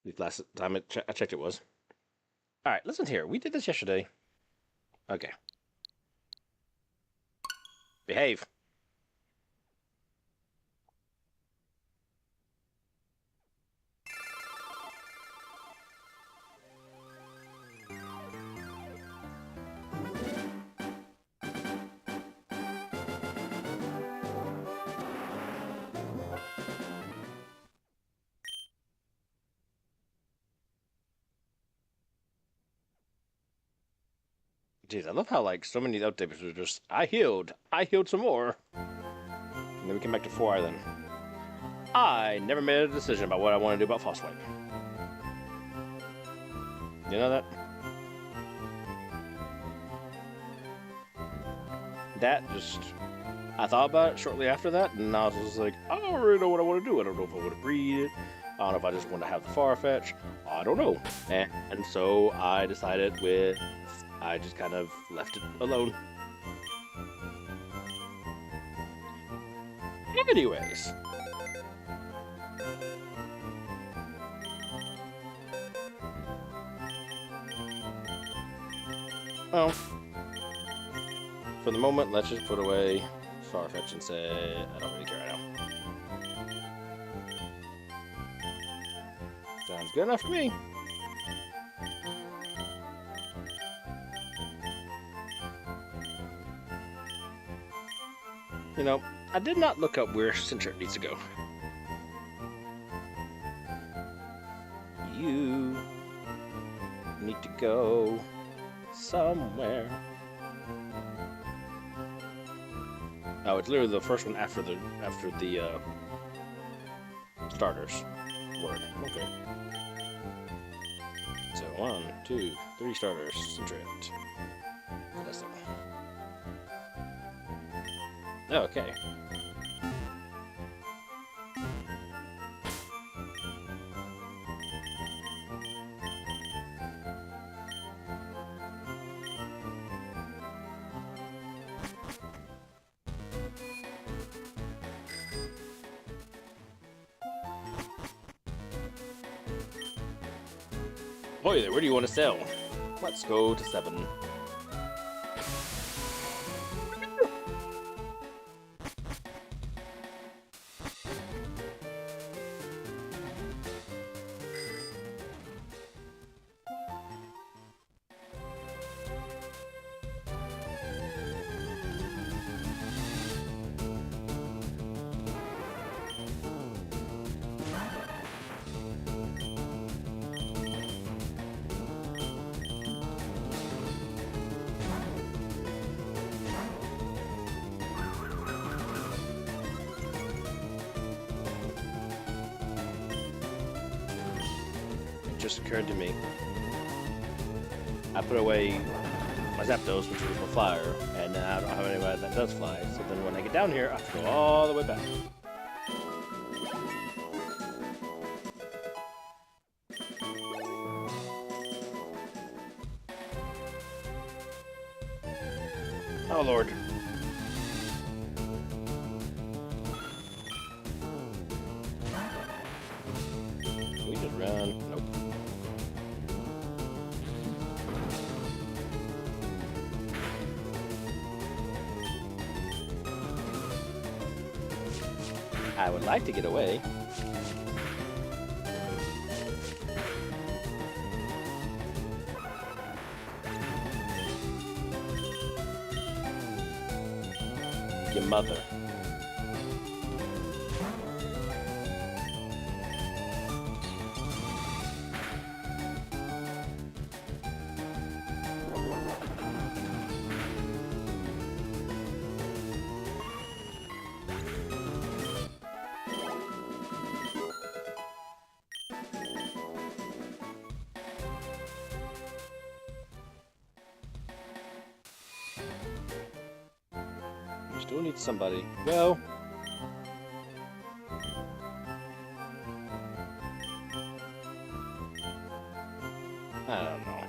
The last time I checked it was. Alright, listen here. We did this yesterday. Okay. Behave. Jeez, I love how, like, so many updates were just, I healed some more. And then we came back to 4 Island. I never made a decision about what I want to do about Frostwipe. You know that? That just... I thought about it shortly after that, and I was just like, I don't really know what I want to do. I don't know if I want to breed it. I don't know if I just want to have the Farfetch. I don't know. And so I decided I just kind of left it alone. Anyways. Well, for the moment, let's just put away Farfetch and say, I don't really care right now. Sounds good enough to me. You know, I did not look up where Center needs to go. You need to go somewhere. Oh, it's literally the first one after the starters word. Okay. So 1, 2, 3 starters. Center it. That's it. Okay. Boy there, where do you want to sell? Let's go to 7. Just occurred to me. I put away my Zapdos, which was my flyer, and now I don't have anybody that does fly. So then when I get down here, I have to go all the way back. Oh Lord. We just run. Nope. I would like to get away. Your mother. We still need somebody. Well, I don't know.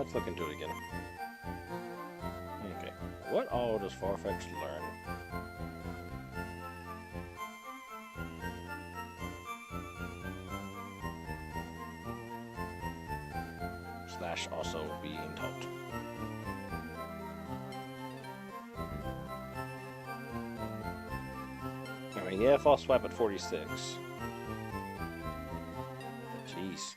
let's look into it again. Okay, what all does Farfetch learn? Slash also being taught. I mean, yeah, false swipe at 46. Jeez.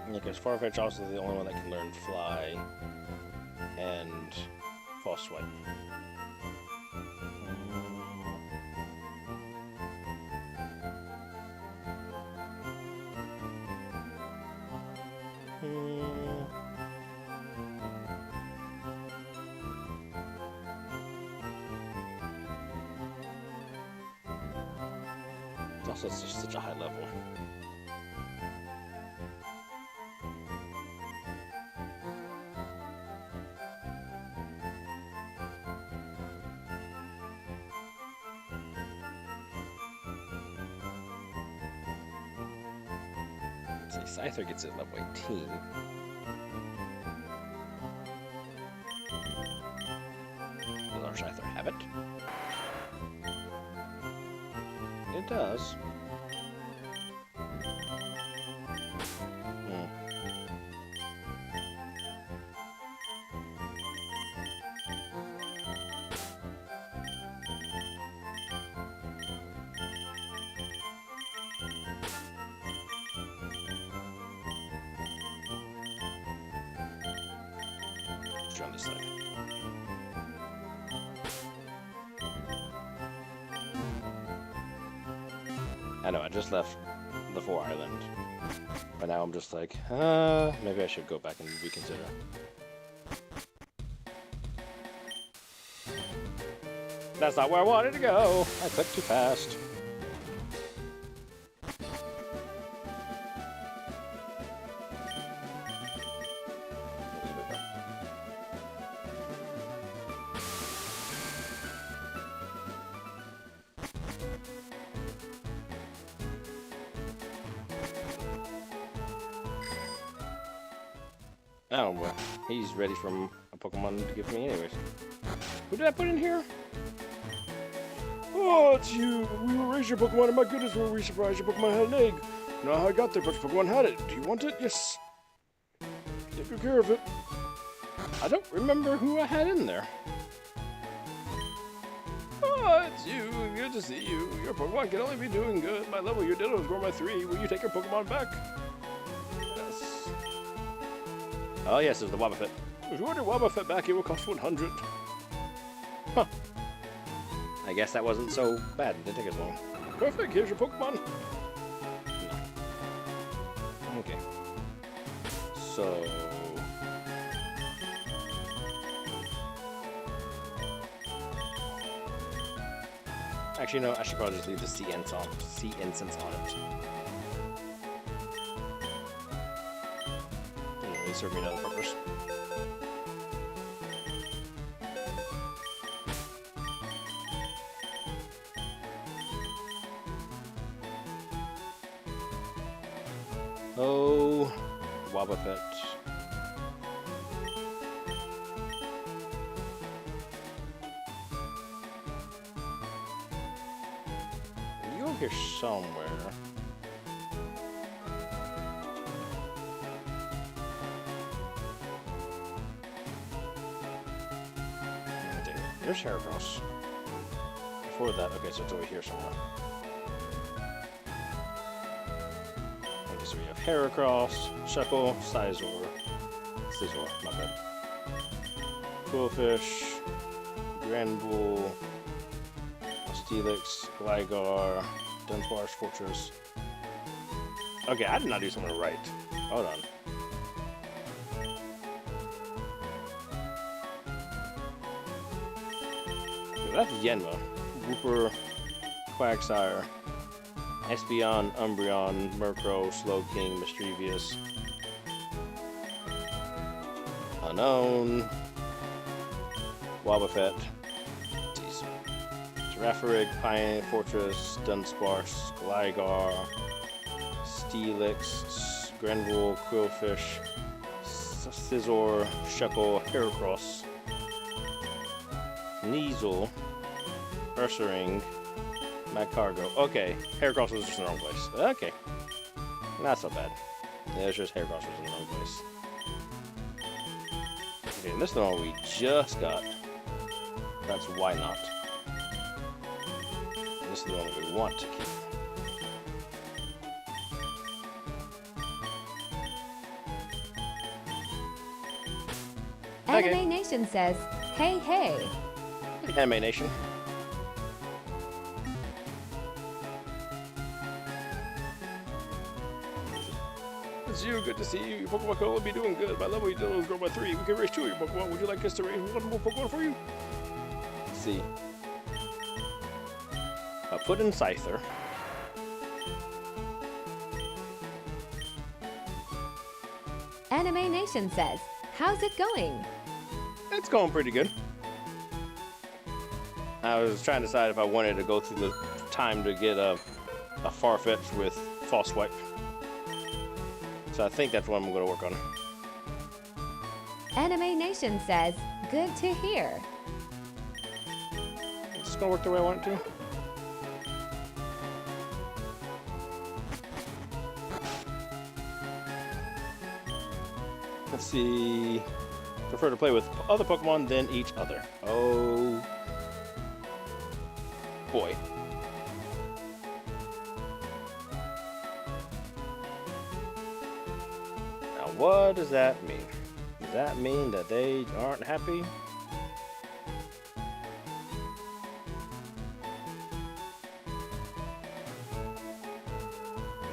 Yeah, because Farfetch also the only one that can learn fly and false swipe. It's also just such a high level. Scyther gets it at level 18. Does our Scyther have it? It does. On this side. I know, I just left the 4 island, but now I'm just like, maybe I should go back and reconsider. That's not where I wanted to go. I clicked too fast. Oh, well, he's ready for a Pokemon to give me anyways. Who did I put in here? Oh, it's you! We will raise your Pokemon, and my goodness, were we surprised your Pokemon had an egg. You know how I got there, but your Pokemon had it. Do you want it? Yes. Take good care of it. I don't remember who I had in there. Oh, it's you. Good to see you. Your Pokemon can only be doing good. My level, your Ditto has grown by 3. Will you take your Pokemon back? Yes. Oh, yes, it's the Wobbuffet. If you want your Wobbuffet back, it will cost 100. Huh. I guess that wasn't so bad. It didn't take as long. Perfect. Here's your Pokemon. No. Okay. So... Actually, no, I should probably just leave the sea incense on it. Didn't really serve me another purpose. Oh, Wobbuffet. You over here somewhere. There's Heracross. Before that, okay, so it's over here somewhere. Okay, so we have Heracross, Shuckle, Scizor, my bad. Quillfish, Granbull, Steelix, Gligar, Dunsparce, Fortress. Okay, I did not do something right. Hold on. Okay, that's Yenma. Wooper, Quagsire, Espeon, Umbreon, Murkrow, Slowking, Mischievous, Unknown, Wobbuffet, Girafarig, Pine Fortress, Dunsparce, Gligar, Steelix, Granbull, Quillfish, Scizor, Shuckle, Heracross, Sneasel, Ursaring, Magcargo. Okay, Heracross was just in the wrong place. Okay, not so bad. Yeah, it's just Heracross was in the wrong place. Okay, and this is the one we just got. That's why not. This is the one we want to keep. Anime Okay. Nation says, hey, hey. Anime Nation. It's you. Good to see you. Your Pokemon could only be doing good. By level, you did grow by 3. We can raise 2 of your Pokemon. Would you like us to raise 1 more Pokemon for you? Let's see. I put in Scyther. Anime Nation says, how's it going? It's going pretty good. I was trying to decide if I wanted to go through the time to get a Farfetch with False Swipe. So I think that's what I'm going to work on. Anime Nation says, good to hear. Is this going to work the way I want it to? Let's see. Prefer to play with other Pokemon than each other. Oh boy. Now what does that mean? Does that mean that they aren't happy?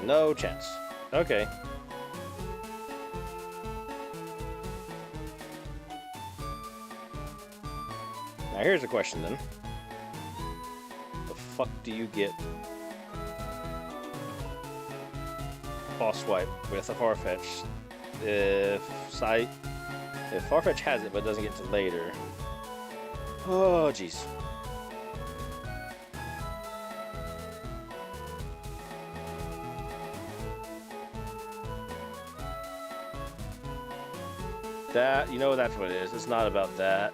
No chance. Okay. Now here's a question then. The fuck do you get False Swipe with a Farfetch if Farfetch has it but doesn't get to later? Oh jeez. That, you know, that's what it is. It's not about that.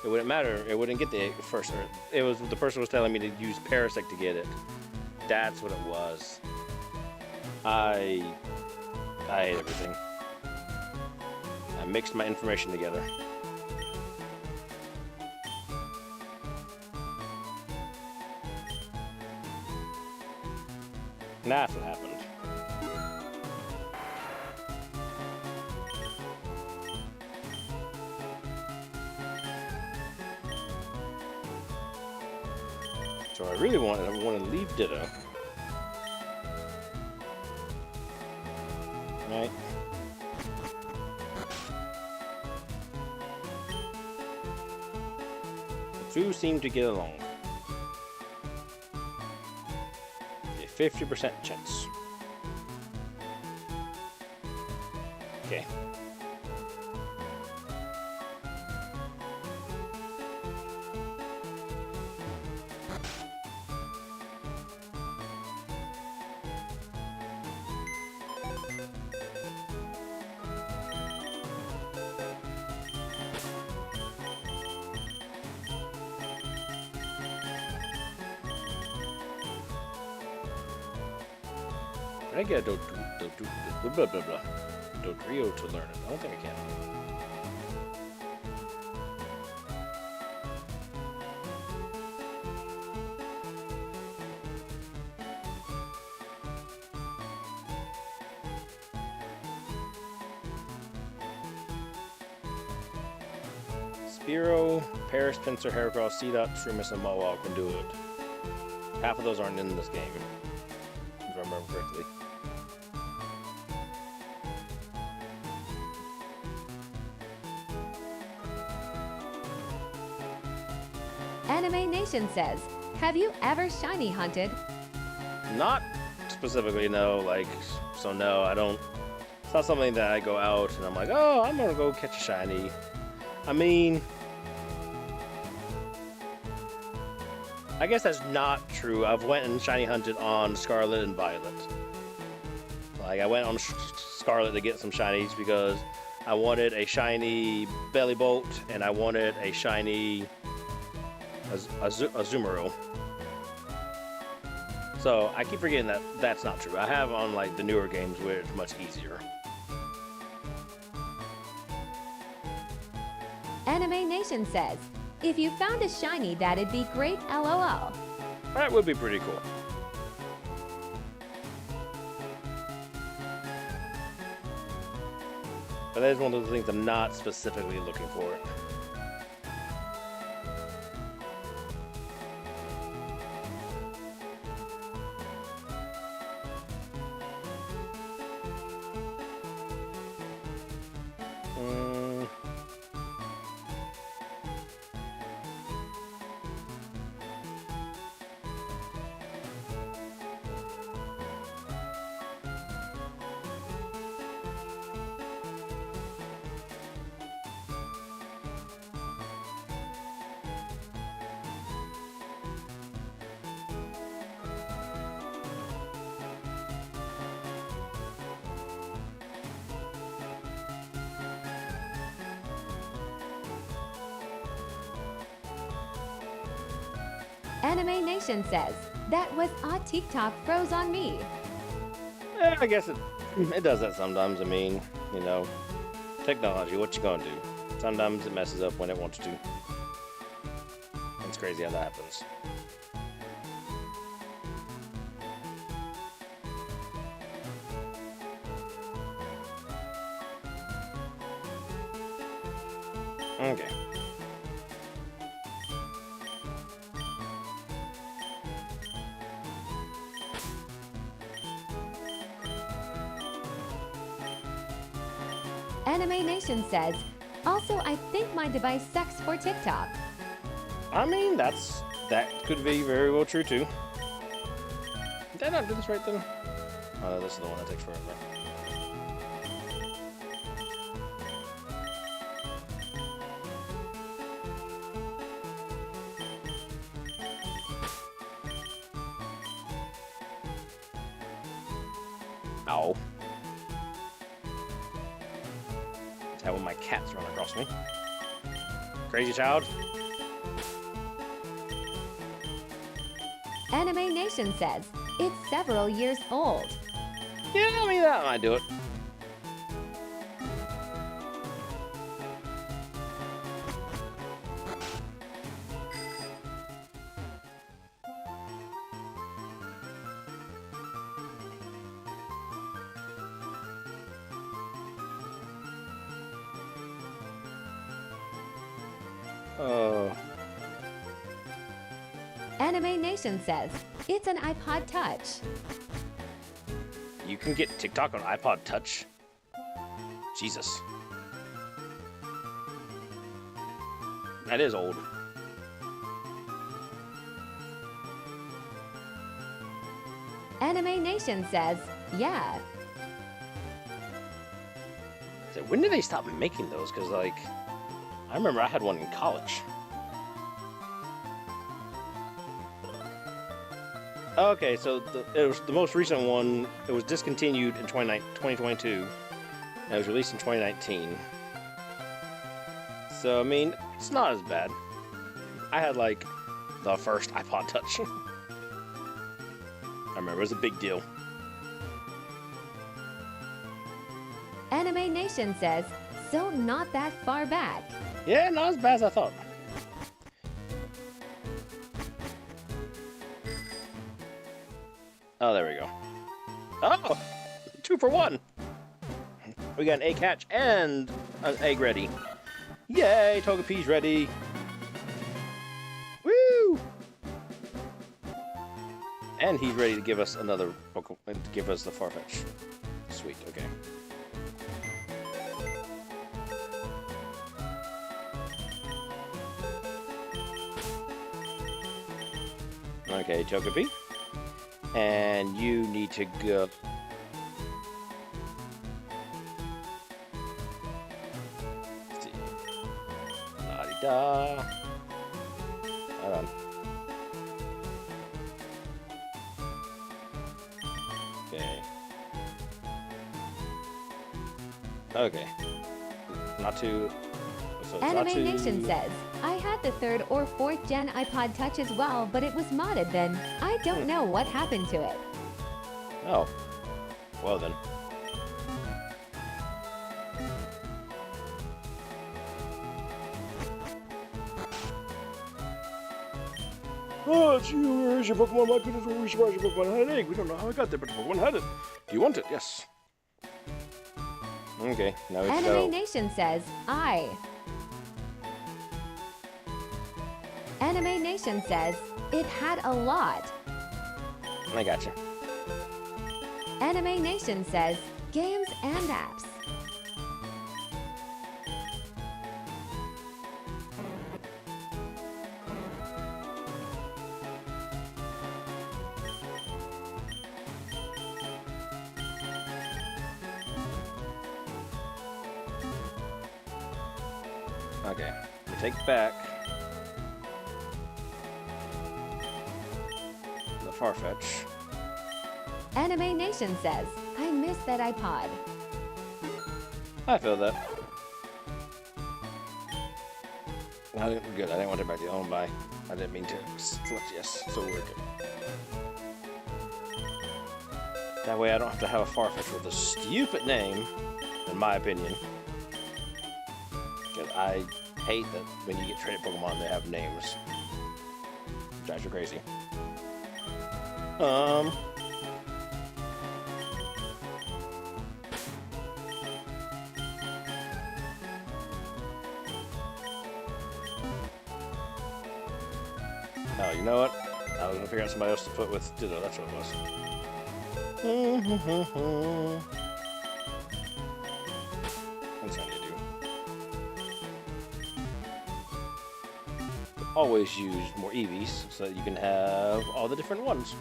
It wouldn't matter. It wouldn't get the first. It was the person was telling me to use Parasect to get it. That's what it was. I hate everything. I mixed my information together. And that's what happened. So I really want to leave Ditto. Right? The two seem to get along. A 50% chance. Okay. Can I get a Dodrio to learn it? I don't think I can. Fearow, Paris, Pinsir, Heracross, Seedot, Shroomis, and Mawile can do it. Half of those aren't in this game, if I remember correctly. Anime Nation says, have you ever shiny hunted? Not specifically, no. Like, so no, I don't. It's not something that I go out and I'm like, oh, I'm gonna go catch a shiny. I mean, I guess that's not true. I've went and shiny hunted on Scarlet and Violet. Like, I went on Scarlet to get some shinies because I wanted a shiny Bellybolt and I wanted a shiny Azumarill. So I keep forgetting that that's not true. I have on like the newer games where it's much easier. Anime Nation says, if you found a shiny, that'd be great, LOL. That would be pretty cool. But that is one of the things I'm not specifically looking for. Anime Nation says, that was a TikTok froze on me. I guess it does that sometimes. I mean, you know, technology, what you gonna do? Sometimes it messes up when it wants to. It's crazy how that happens. Okay. Anime Nation says, also, I think my device sucks for TikTok. I mean, that could be very well true too. Did I not do this right then? Oh, no, this is the one that takes forever. Ow. That's how my cats run across me. Crazy child. Anime Nation says, it's several years old. Yeah, I mean, that might do it. Oh. Anime Nation says, it's an iPod Touch. You can get TikTok on iPod Touch? Jesus. That is old. Anime Nation says, yeah. So when did they stop making those? Because, like, I remember I had one in college. Okay, so it was the most recent one. It was discontinued in 2022, and it was released in 2019. So, I mean, it's not as bad. I had, like, the first iPod Touch. I remember, it was a big deal. Anime Nation says, so not that far back. Yeah, not as bad as I thought. Oh, there we go. Oh! 2 for 1! We got an egg hatch and an egg ready. Yay, Togepi's ready. Woo! And he's ready to give us another Pokemon, to give us the Farfetch. Sweet, okay. Okay, Togepi. And you need to go... Let's see. La-di-da. Hold on. Okay. Okay. Not too... So it's not Anime too... Nation says, I had the 3rd or 4th gen iPod Touch as well, but it was modded then. I don't know what happened to it. Oh. Well then. Oh, it's you. Where's your Pokemon? My goodness, where's your Pokemon? Had an egg. We don't know how I got there, but the Pokemon had it. Do you want it? Yes. Okay, now we have to go. Anime Nation says, Anime Nation says, it had a lot. I gotcha. Anime Nation says, games and apps. Okay, we take back the Farfetch. Anime Nation says, I miss that iPod. I feel that. Good, I didn't want to back the own by. I didn't mean to select yes, so we're good. That way I don't have to have a Farfetch with a stupid name, in my opinion. Because I hate that when you get traded Pokemon, they have names. Drives you crazy. Oh, you know what? I was gonna figure out somebody else to put with Ditto, that's what it was. That's what I need to do. Always use more Eevees so that you can have all the different ones.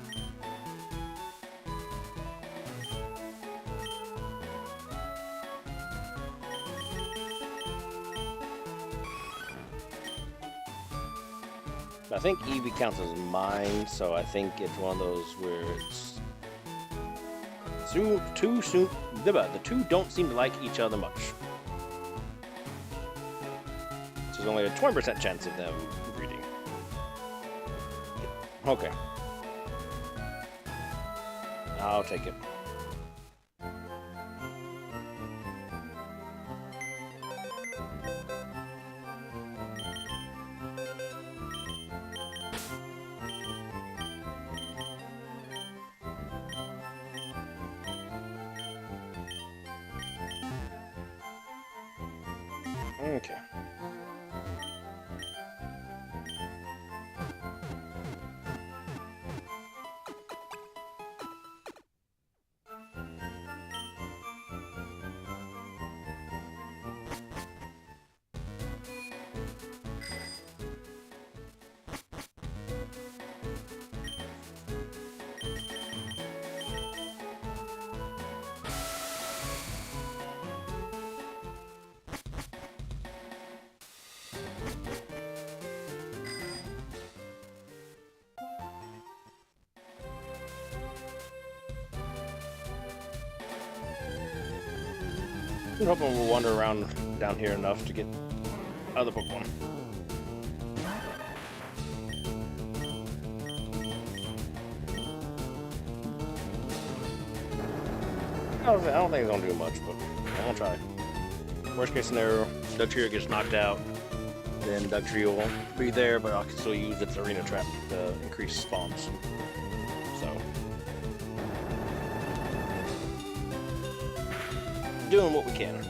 I think Eevee counts as mine, so I think it's one of those where it's the two don't seem to like each other much. So there's only a 20% chance of them breeding. Okay. I'll take it. Okay. I'm hoping we'll wander around down here enough to get other Pokemon. I don't think it's gonna do much, but I'm gonna try. Worst case scenario, Dugtrio gets knocked out, then Dugtrio won't be there, but I can still use its arena trap to increase spawns. So, doing what we can.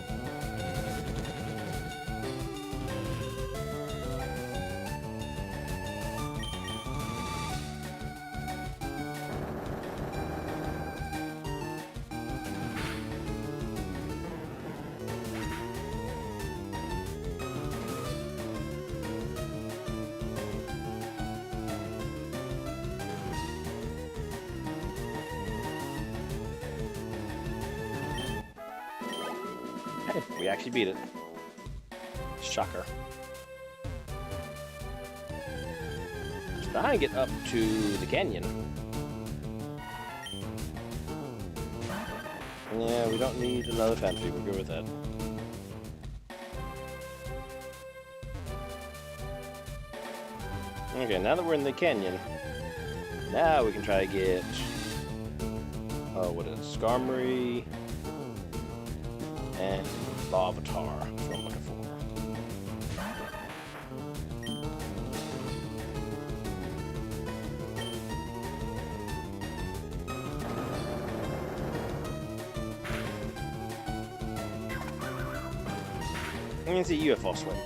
We actually beat it. Shocker. Trying to get up to the canyon. Yeah, we don't need another fantasy. We're good with that. Okay, now that we're in the canyon, now we can try to get, what is it? Skarmory and Lavatar. That's what I'm looking for. You can see UFO swing.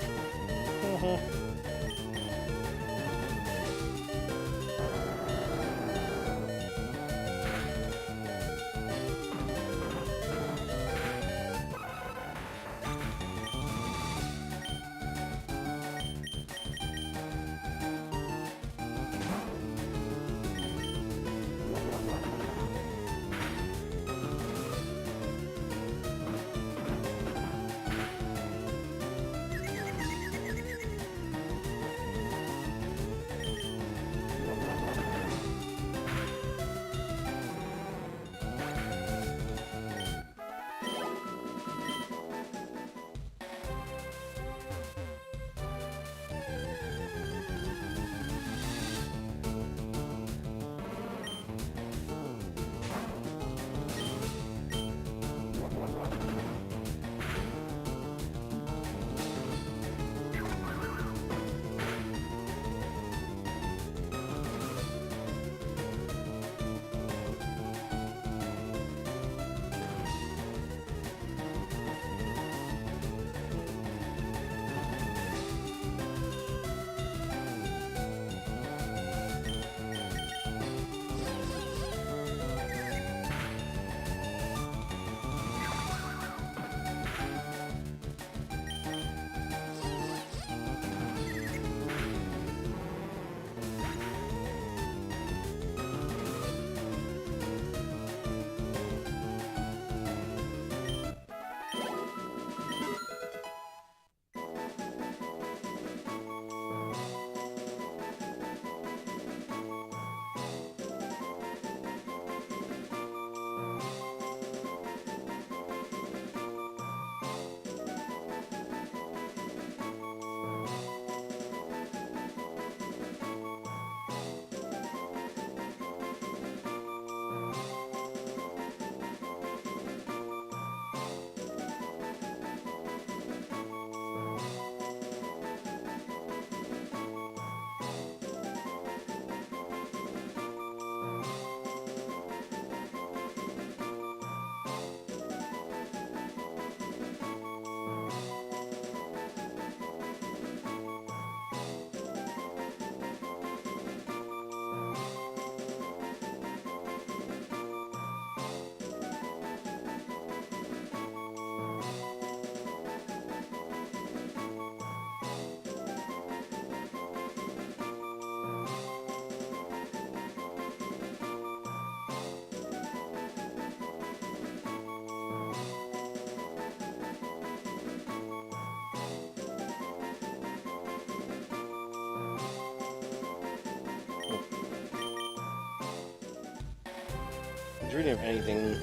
Is reading if anything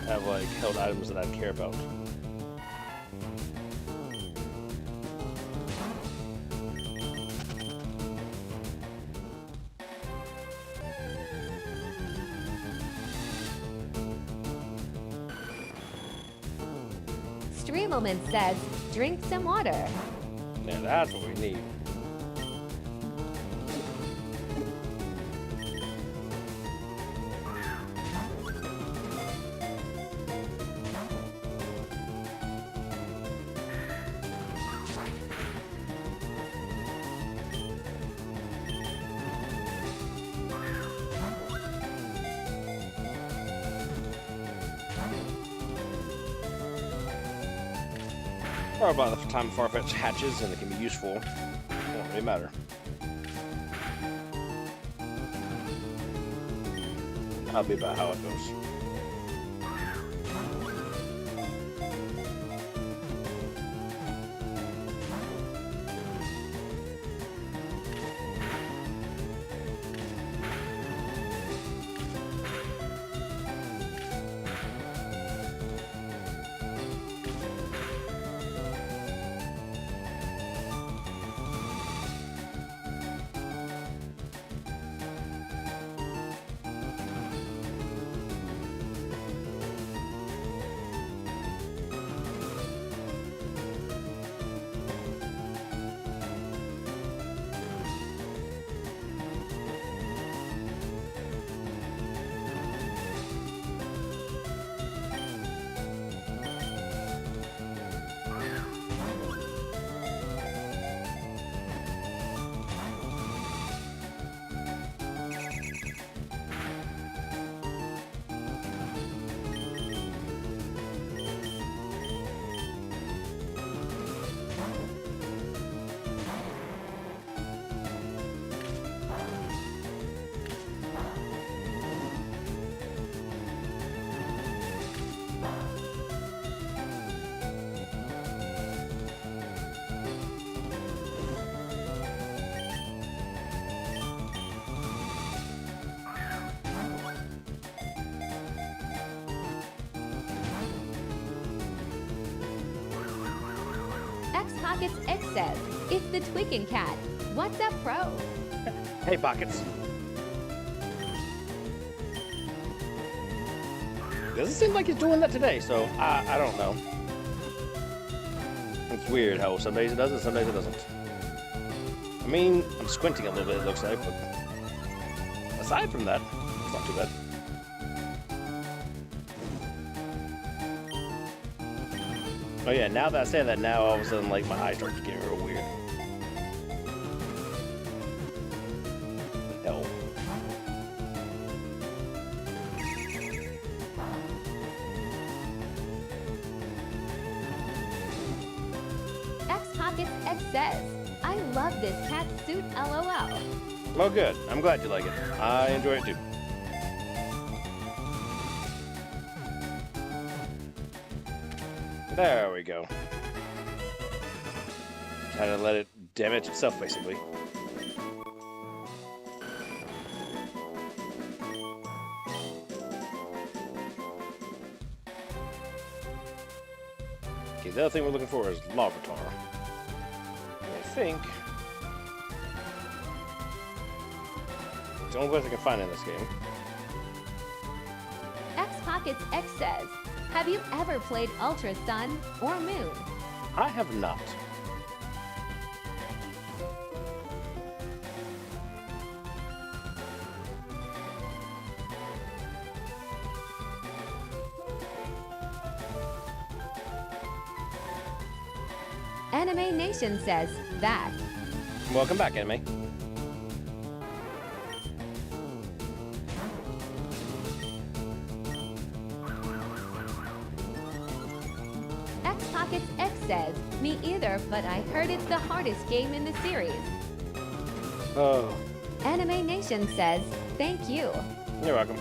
have like held items that I care about. Streamelman says, drink some water. Yeah, that's what we need. Or about the time Farfetch hatches and it can be useful. It won't really matter. That'll be about how it goes. X Pockets X says, it's the Tweaking Cat. What's up, pro? Hey, Pockets. Doesn't seem like he's doing that today, so I don't know. It's weird how some days it does it, some days it doesn't. I mean, I'm squinting a little bit, it looks like, but aside from that, it's not too bad. Oh yeah, now that I say that, now all of a sudden, like, my eyes start getting real weird. No. X Pockets X says, I love this cat suit, LOL. Well, good. I'm glad you like it. I enjoy it too. There we go. Had to let it damage itself, basically. Okay, the other thing we're looking for is Larvitar. I think it's the only place I can find in this game. X Pockets X says, have you ever played Ultra Sun or Moon? I have not. Anime Nation says, that. Welcome back, Anime. X Pockets X says, me either, but I heard it's the hardest game in the series. Oh, Anime Nation says, thank you. you're welcome.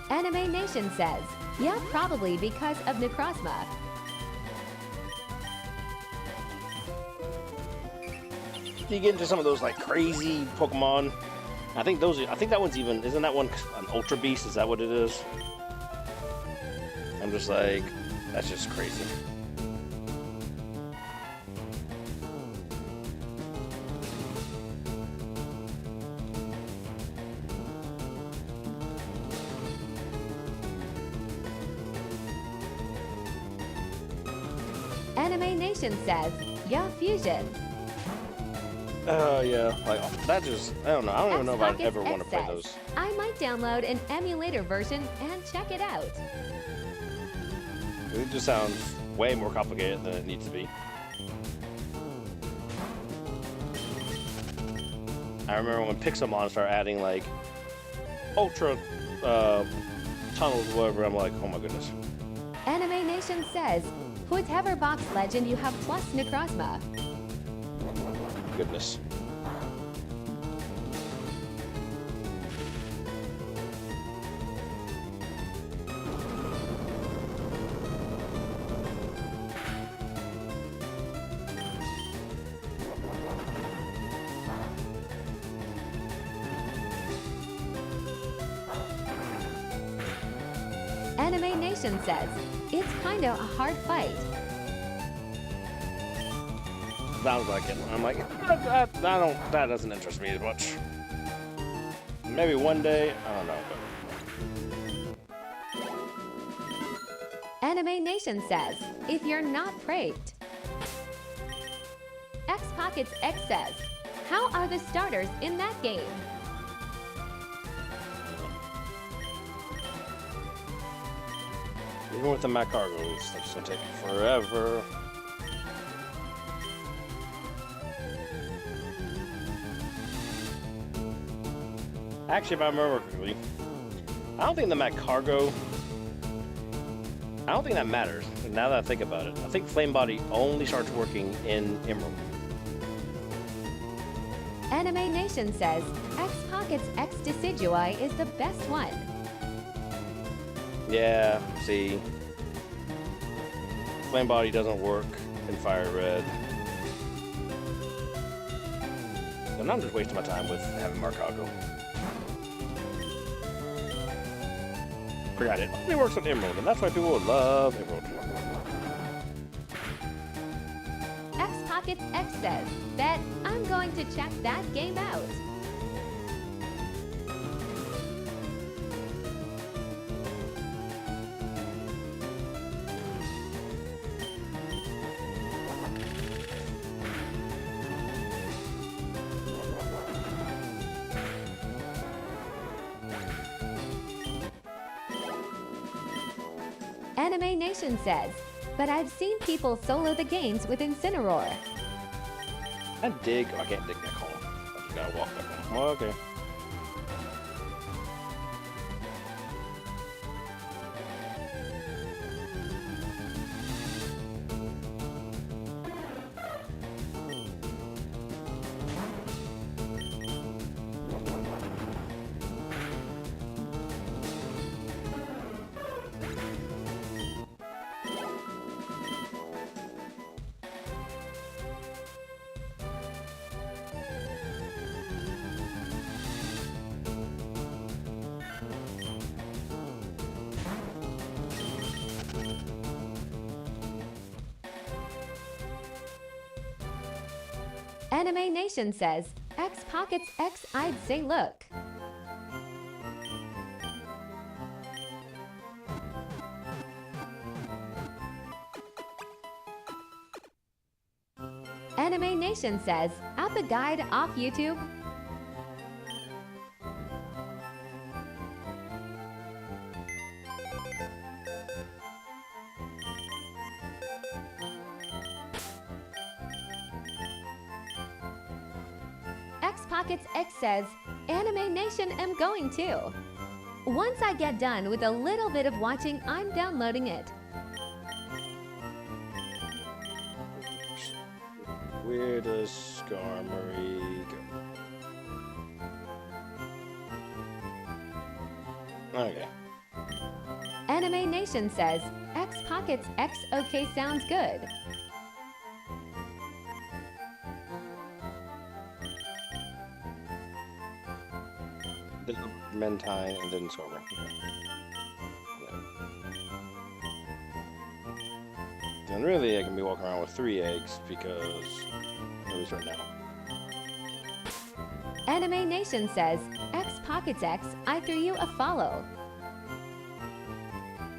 Anime Nation says, yeah, probably because of Necrozma. You get into some of those like crazy Pokemon. I think that one's even, isn't that one an Ultra Beast? Is that what it is? I'm just like, that's just crazy. Anime Nation says, yeah, Fusion. Oh yeah, like that just, I don't know. I don't even know if I'd X ever Pockets want to play X those. says, I might download an emulator version and check it out. It just sounds way more complicated than it needs to be. I remember when Pixelmon started adding like ultra tunnels, or whatever. I'm like, oh my goodness. Anime Nation says, whatever box legend you have plus Necrozma. Goodness. Anime Nation says, it's kinda a hard fight. Sounds like it. I'm like, that doesn't interest me as much. Maybe one day, I don't know. Anime Nation says, if you're not raped. X Pockets X says, how are the starters in that game? Even with the Macargos, that's gonna take forever. Actually, if I remember correctly, I don't think the Macargo, I don't think that matters. Now that I think about it, I think Flame Body only starts working in Emerald. Anime Nation says X Pockets X Decidui is the best one. Yeah, see. Flame Body doesn't work in FireRed. And I'm just wasting my time with having Marcago. Forgot it. It only works on Emerald, and that's why people would love Emerald. X Pockets X says that I'm going to check that game out. Anime Nation says, but I've seen people solo the games with Incineroar. I dig. Oh, I can't dig that call. I just gotta walk that one. Oh, okay. Anime Nation says, X Pockets X I'd say look. Anime Nation says, out the guide off YouTube. X Pockets X says, Anime Nation am going too. Once I get done with a little bit of watching, I'm downloading it. Where does Skarmory go? Okay. Anime Nation says, X Pockets X okay sounds good. Mentine and then Skarmory. And really, I can be walking around with 3 eggs because, at least right now. Anime Nation says, X Pockets X, I threw you a follow.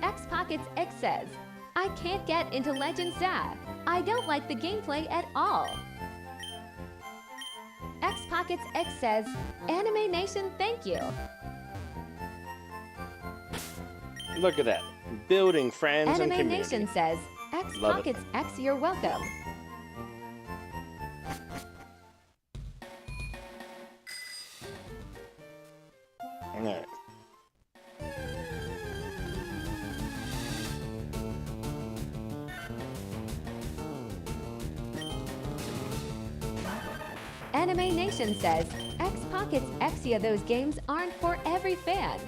X Pockets X says, I can't get into Legend ZA. I don't like the gameplay at all. X Pockets X says, Anime Nation, thank you. Look at that. Building friends and Anime community. Nation says, X Love it. Pockets X, you're welcome. Alright. Anime Nation says, X Pockets Xia, those games aren't for every fan.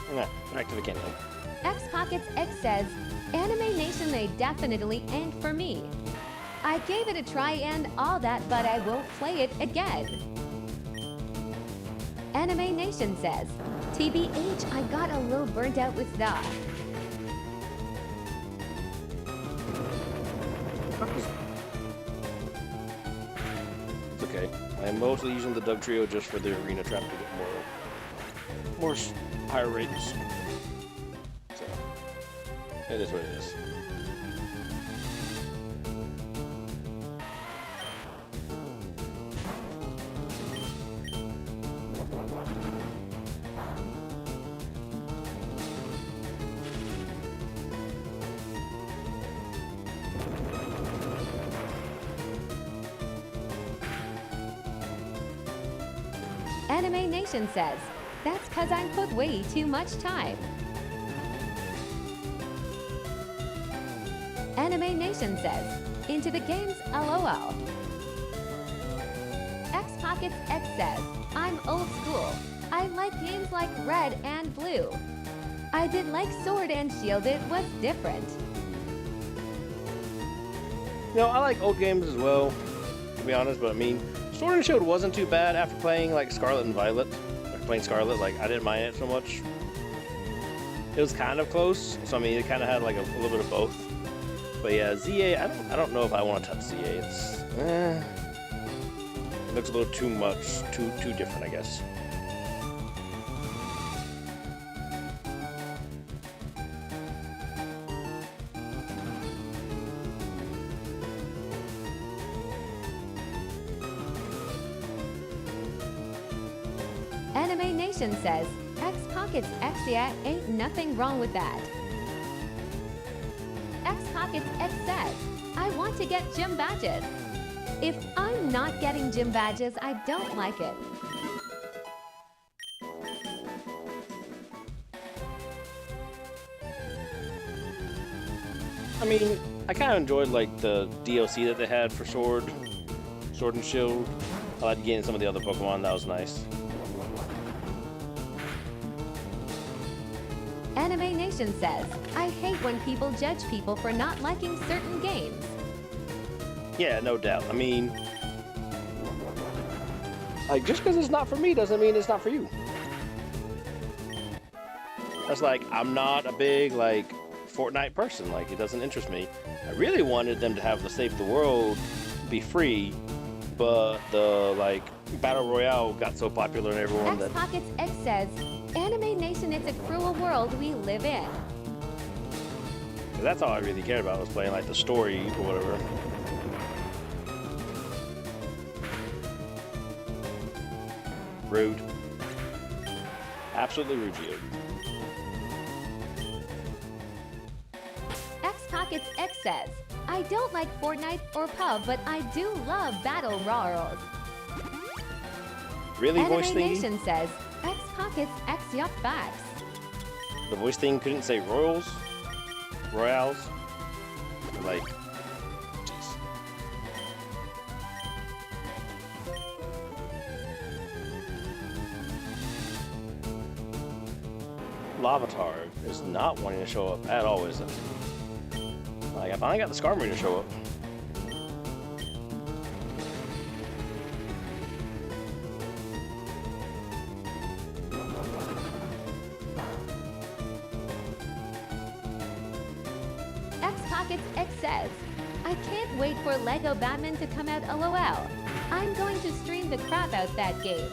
Alright, back to the kingdom. X Pockets X says, Anime Nation, they definitely ain't for me. I gave it a try and all that, but I won't play it again. Anime Nation says, TBH, I got a little burnt out with ZA. It's okay. I'm mostly using the Dug Trio just for the arena trap to get more higher rates. So, it is what it is. Nation says, that's cause I put way too much time. Anime Nation says, into the games LOL. X Pockets X says, I'm old school. I like games like Red and Blue. I did like Sword and Shield, it was different. You know, I like old games as well, to be honest, but I mean, Sword and Shield wasn't too bad after playing like Scarlet and Violet. After playing Scarlet, like I didn't mind it so much. It was kind of close, so I mean, it kind of had like a little bit of both. But yeah, ZA, I don't know if I want to touch ZA. It's it looks a little too much, too different, I guess. Anime Nation says, X Pockets X, yeah, ain't nothing wrong with that. X Pockets X says, I want to get gym badges. If I'm not getting gym badges, I don't like it. I mean, I kind of enjoyed like the DLC that they had for Sword and Shield. I liked getting some of the other Pokemon. That was nice. Anime Nation says, I hate when people judge people for not liking certain games. Yeah, no doubt. I mean, like, just because it's not for me doesn't mean it's not for you. That's like, I'm not a big, like, Fortnite person. Like, it doesn't interest me. I really wanted them to have the Save the World be free, but the, like, Battle Royale got so popular and everyone X Pockets X says, Anime Nation, it's a cruel world we live in. That's all I really cared about, was playing, like, the story or whatever. Rude. Absolutely rude, you. X Pockets X says, I don't like Fortnite or PUB, but I do love Battle Royals. Really, voice Anime thing? Nation says, X Pockets X yup facts. The voice thing couldn't say Royals? Royales? Like, jeez. Lavatar is not wanting to show up at all, is it? Like, I finally got the Skarmory to show up. X Pockets X says, I can't wait for Lego Batman to come out LOL. I'm going to stream the crap out that game.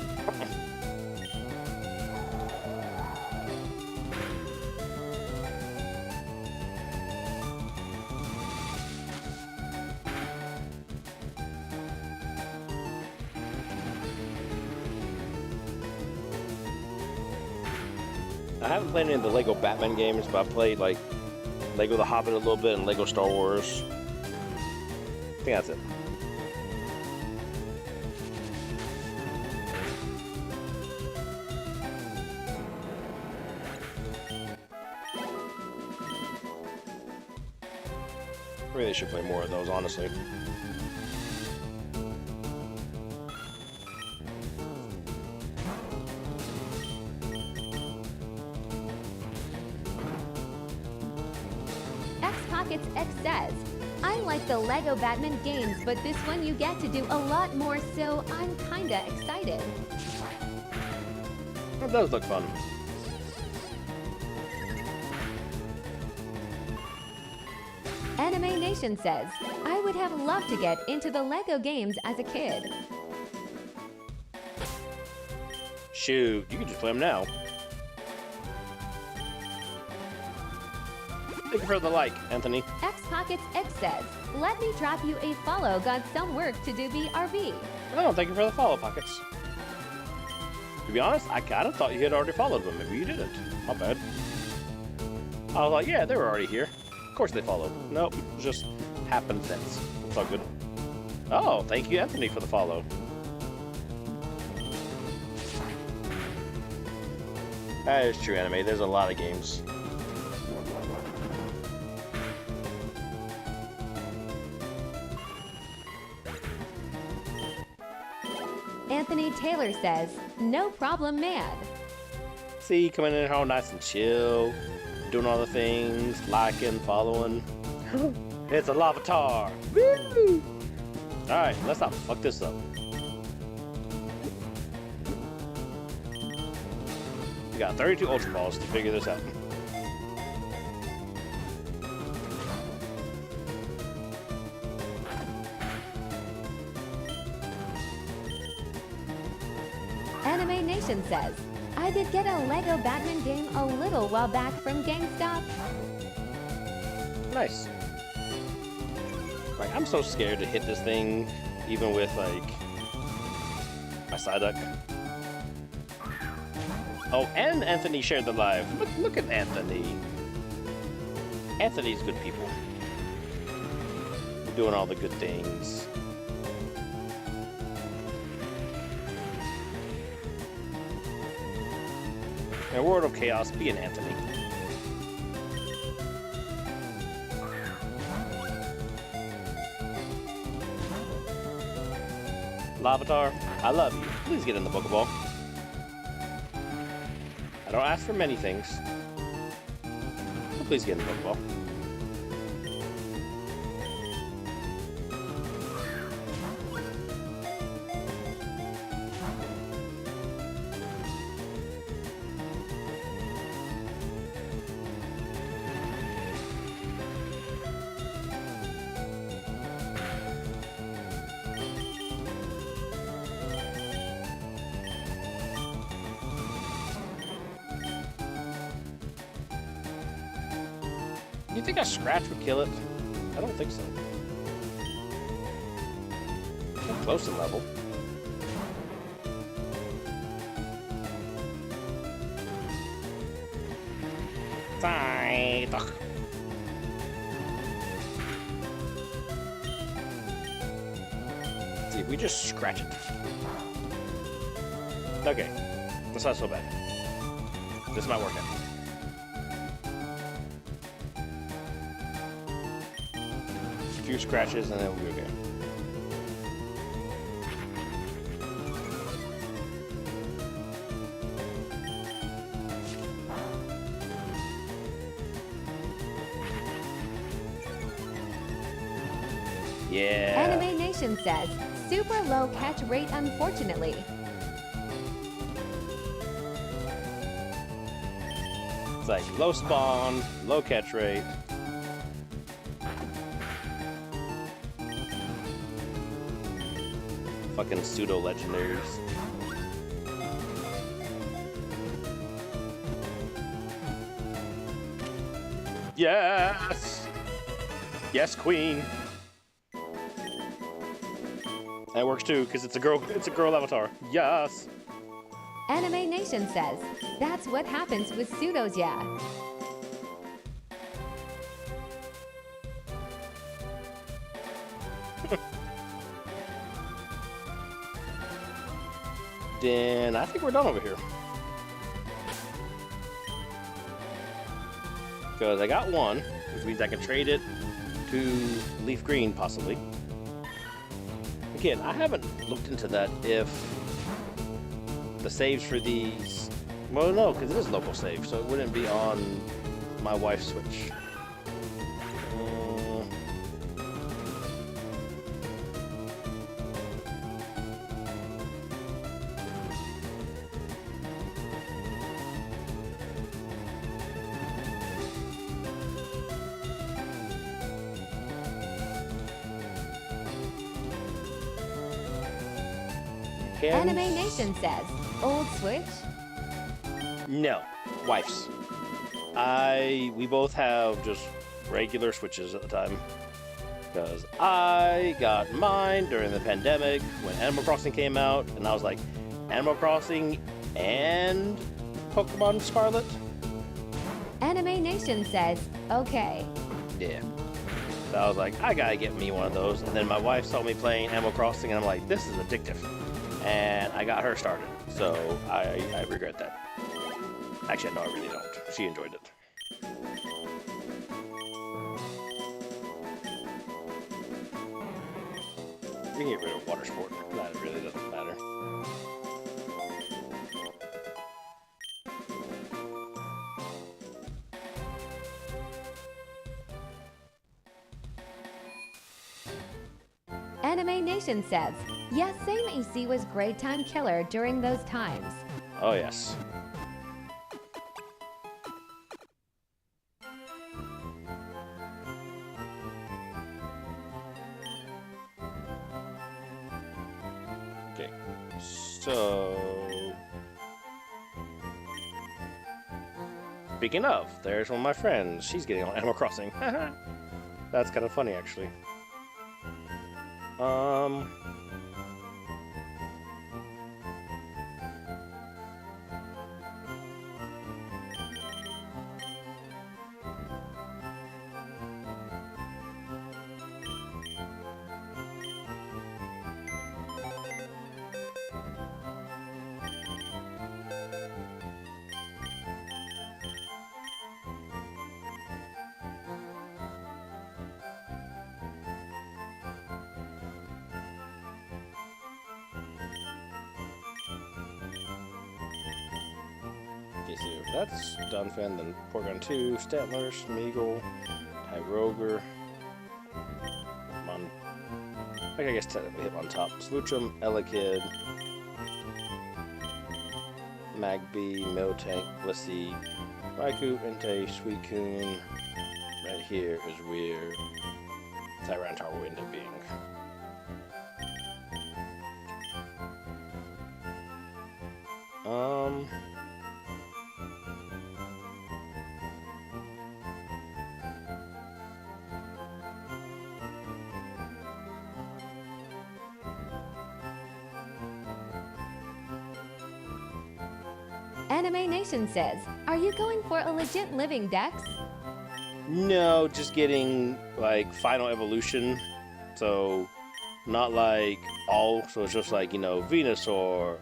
I haven't played any of the Lego Batman games, but I played like Lego The Hobbit a little bit and Lego Star Wars. I think that's it. Really should play more of those, honestly. X Pockets X says, I like the Lego Batman games, but this one you get to do a lot more, so I'm kinda excited. That does look fun. Anime Nation says, I would have loved to get into the Lego games as a kid. Shoot, you can just play them now. Thank you for the like, Anthony. X Pockets X says, let me drop you a follow, got some work to do BRB. Oh, thank you for the follow, Pockets. To be honest, I kind of thought you had already followed, but maybe you didn't. My bad. I was like, yeah, they were already here. Of course they followed. Nope, just happenstance. It's all good. Oh, thank you, Anthony, for the follow. That is true, anime. There's a lot of games. Anthony Taylor says, no problem, man. See, coming in all nice and chill, doing all the things, liking, following. It's a lavatar. Woo! Alright, let's not fuck this up. We got 32 Ultra Balls to figure this out. Anime Nation says, I did get a Lego Batman game a little while back from GameStop. Nice. Like, I'm so scared to hit this thing, even with, like, my Psyduck. Oh, and Anthony shared the live. Look at Anthony. Anthony's good people. Doing all the good things. In a world of chaos, be an Anthony. Lavatar, I love you. Please get in the Pokeball. I don't ask for many things. But please get in the Pokeball. You think a scratch would kill it? I don't think so. I'm close in level. Psyduck. See, if we just scratch it. Okay, that's not so bad. This might work out. A few scratches and then we'll be okay. Yeah. Anime Nation says, super low catch rate unfortunately. It's like low spawn, low catch rate. Fucking pseudo legendaries. Yes! Yes, queen! That works too, because it's a girl avatar. Yes! Anime Nation says, that's what happens with pseudos, yeah. Then I think we're done over here. Because I got one, which means I can trade it to Leaf Green, possibly. Again, I haven't looked into that if the saves for these... Well, no, because it is local save, so it wouldn't be on my wife's Switch. Anime Nation says, old Switch? No, wife's. We both have just regular Switches at the time. Because I got mine during the pandemic when Animal Crossing came out, and I was like, Animal Crossing and Pokemon Scarlet? Anime Nation says, okay. Yeah. So I was like, I gotta get me one of those. And then my wife saw me playing Animal Crossing, and I'm like, this is addictive. And I got her started. So I regret that. Actually, no, I really don't. She enjoyed it. You can get rid of water sport. That really doesn't matter. Anime Nation says, yes, same AC was grade time killer during those times. Oh, yes. Okay, so... Speaking of, there's one of my friends. She's getting on Animal Crossing. That's kind of funny, actually. Okay, so that's Dunfin, then Porygon 2, Stantler, Smeagol, Tyroger, I guess technically hit on top. Smoochum, Elekid, Magby, Miltank, let's see, Raikou, Entei, Suicune. Right here is where Tyranitar will end up being. Anime Nation says, are you going for a legit living dex? No, just getting like final evolution. So not like all, so it's just like, you know, Venusaur,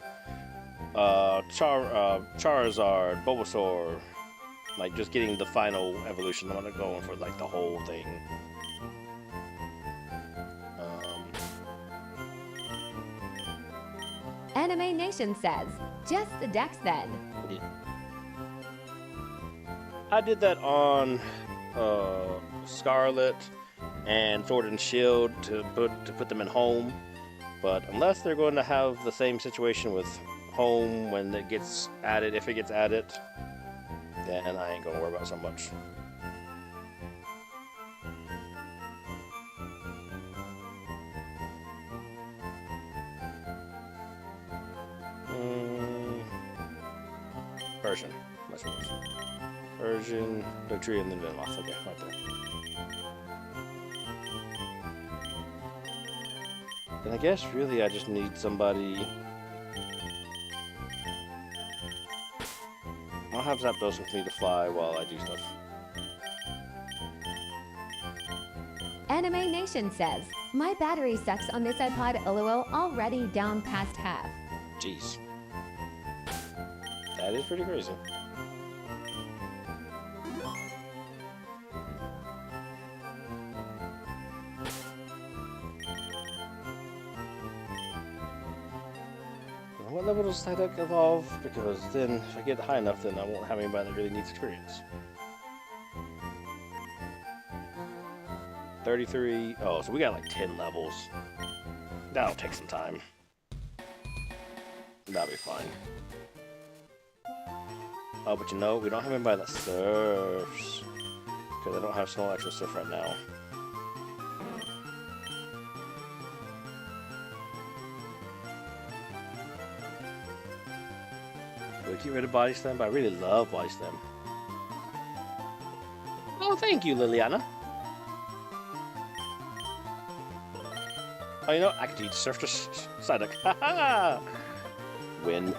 Charizard, Bulbasaur, like just getting the final evolution. I'm not going for like the whole thing. Anime Nation says, just the dex then. I did that on Scarlet and Sword and Shield to put them in home, but unless they're going to have the same situation with home when it gets added, if it gets added, then I ain't gonna worry about it so much. Persian, much worse. Persian, Dotry, and then Venomoth. Okay, right there. Then I guess really I just need somebody. I'll have Zapdos with me to fly while I do stuff. Anime Nation says, my battery sucks on this iPod LOL already down past half. Jeez. That is pretty crazy. What level does Psyduck evolve? Because then, if I get high enough, then I won't have anybody that really needs experience. 33. Oh, so we got like 10 levels. That'll take some time. That'll be fine. Oh, but you know, we don't have anybody that surfs. Because I don't have Snorlax to surf right now. We'll get rid of Body Slam, but I really love Body Slam. Oh, thank you, Liliana. Oh, you know, I can teach Surf to Psyduck. Haha! Win.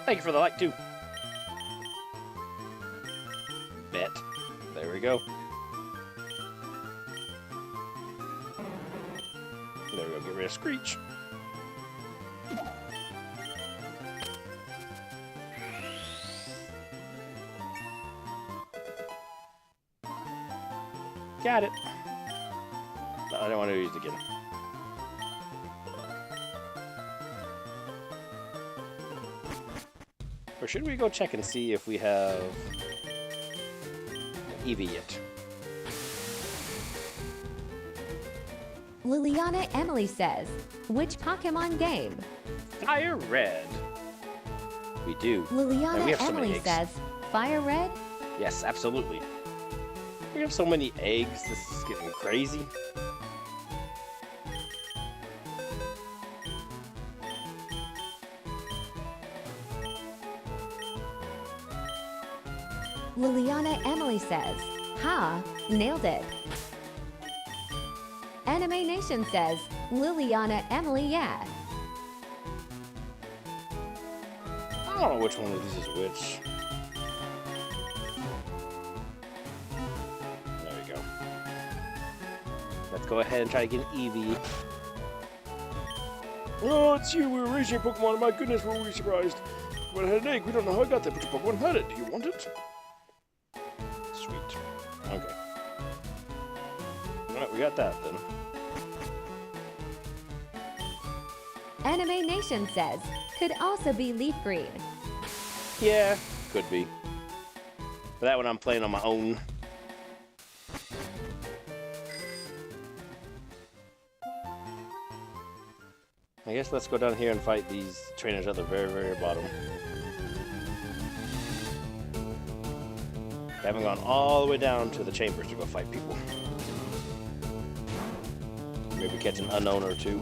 Thank you for the like, too. Bet. There we go. There we go, get rid of Screech. got it. No, I don't want to use it again. Or should we go check and see if we have Eevee yet? Liliana Emily says, which Pokemon game? FireRed. We do. And we Liliana have so many Emily eggs. says, FireRed? Yes, absolutely. We have so many eggs, this is getting crazy. Liliana Emily says, ha, nailed it. Anime Nation says, Liliana Emily, yeah. I don't know which one of these is which. There we go. Let's go ahead and try to get an Eevee. Oh, it's you. We were raising your Pokemon. My goodness, were we surprised. But I had an egg. We don't know how I got that, but your Pokemon had it. Do you want it? Sweet. Okay. Alright, we got that then. Anime Nation says, could also be leaf green. Yeah, could be. But that one I'm playing on my own. I guess let's go down here and fight these trainers at the very, very bottom. I haven't gone all the way down to the chambers to go fight people. Maybe catch an unknown or two.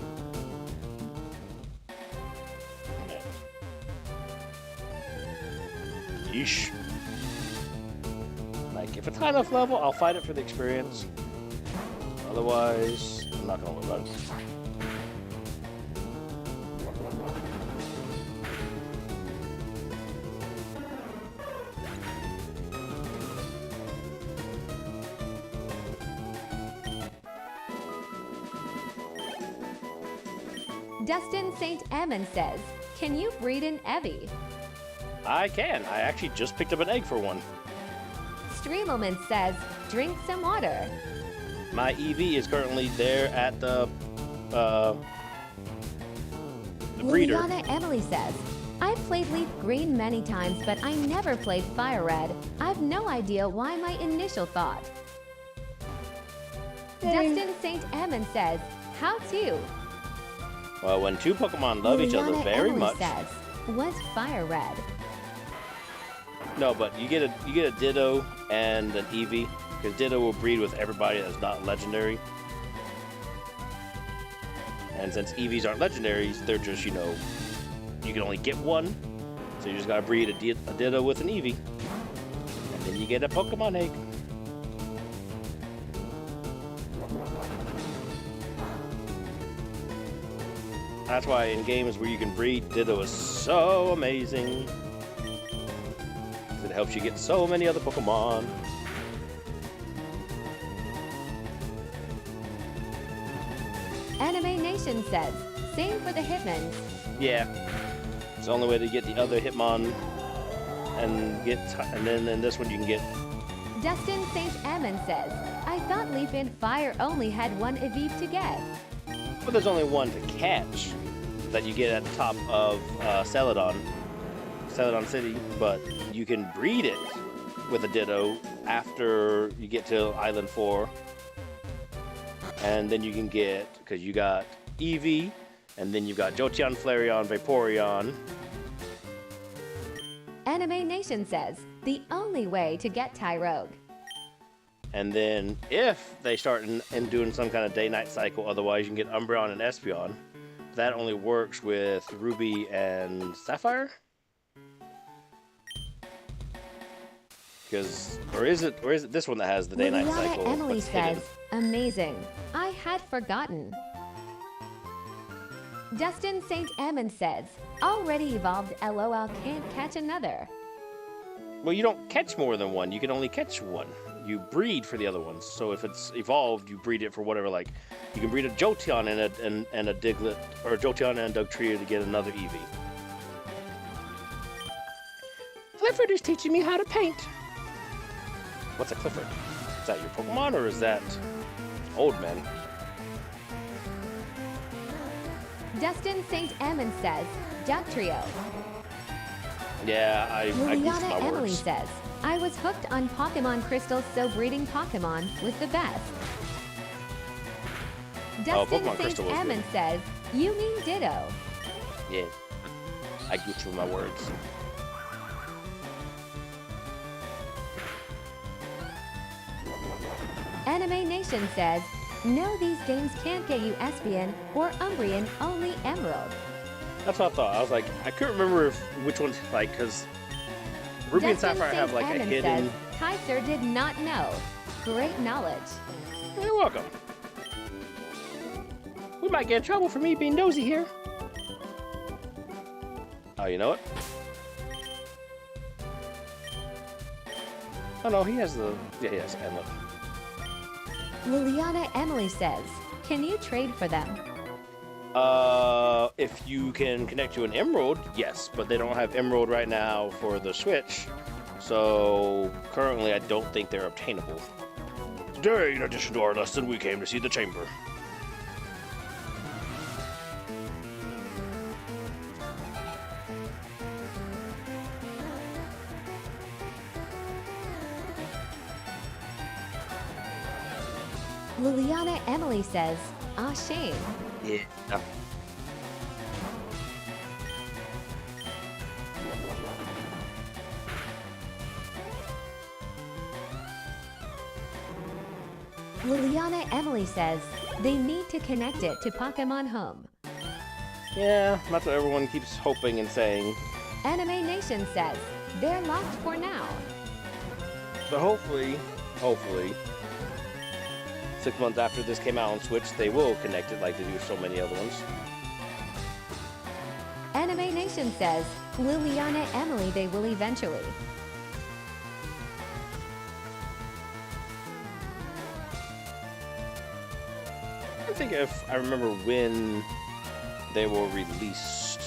Yeesh. Like, if it's high enough level, I'll fight it for the experience. Otherwise, I'm not gonna worry about it. Dustin St. Ammon says, can you breed an Eevee? I can. I actually just picked up an egg for one. Streamelman says, drink some water. My Eevee is currently there at the breeder. Liliana Emily says, I've played Leaf Green many times, but I never played FireRed. I've no idea why my initial thought. Dustin St. Ammon says, how to? Well, when two Pokemon love each other Liliana very Emily much. says, what's FireRed? No, but you get a Ditto and an Eevee, because Ditto will breed with everybody that's not legendary. And since Eevees aren't legendaries, they're just, you know, you can only get one. So you just gotta breed a Ditto with an Eevee. And then you get a Pokemon egg. That's why in games where you can breed, Ditto is so amazing. It helps you get so many other Pokemon. Anime Nation says, same for the Hitmons. Yeah, it's the only way to get the other Hitmon, and then in this one you can get. Dustin St. Ammon says, I thought Leaf and Fire only had one Eevee to get. But there's only one to catch that you get at the top of Celadon City, but you can breed it with a Ditto after you get to Island 4. And then you can get, because you got Eevee, and then you've got Jolteon, Flareon, Vaporeon. Anime Nation says, the only way to get Tyrogue. And then if they start in doing some kind of day-night cycle, otherwise you can get Umbreon and Espeon. That only works with Ruby and Sapphire? Because, or is it this one that has the day-night cycle? Liliana Emily What's says, hidden? amazing. I had forgotten. Dustin St. Ammon says, already evolved, LOL, can't catch another. Well, you don't catch more than one. You can only catch one. You breed for the other ones. So if it's evolved, you breed it for whatever. Like, you can breed a Jolteon and a Diglett, or a Jolteon and a Dugtrio to get another Eevee. Clifford is teaching me how to paint. What's a Clifford? Is that your Pokemon or is that old man? Dustin St. Emmon says, Duck Trio. Yeah, I goofed Liliana my Emily words. says, I was hooked on Pokemon crystals, so breeding Pokemon was the best. Dustin Pokemon St. Crystal was Emmon good. says, you mean Ditto. Yeah, I goofed with my words. Anime Nation says, no, these games can't get you Espion or Umbreon, only Emerald. That's what I thought. I was like, I couldn't remember which one's like, because Ruby and Dustin Sapphire have St. like a Emmon hidden. says, Kaiser did not know. Great knowledge. You're welcome. We might get in trouble for me being nosy here. Oh, you know what? Oh no, he has the. Yeah, he has the Emlet. Liliana Emily says, can you trade for them? If you can connect to an Emerald, yes, but they don't have Emerald right now for the Switch, so currently I don't think they're obtainable. Today, in addition to our lesson, we came to see the chamber. Liliana Emily says, ah, shame. Yeah. Liliana Emily says, they need to connect it to Pokemon Home. Yeah, that's what everyone keeps hoping and saying. Anime Nation says, they're locked for now. But hopefully, 6 months after this came out on Switch, they will connect it like they do so many other ones. Anime Nation says, Liliana Emily, they will eventually. I think if I remember when they were released.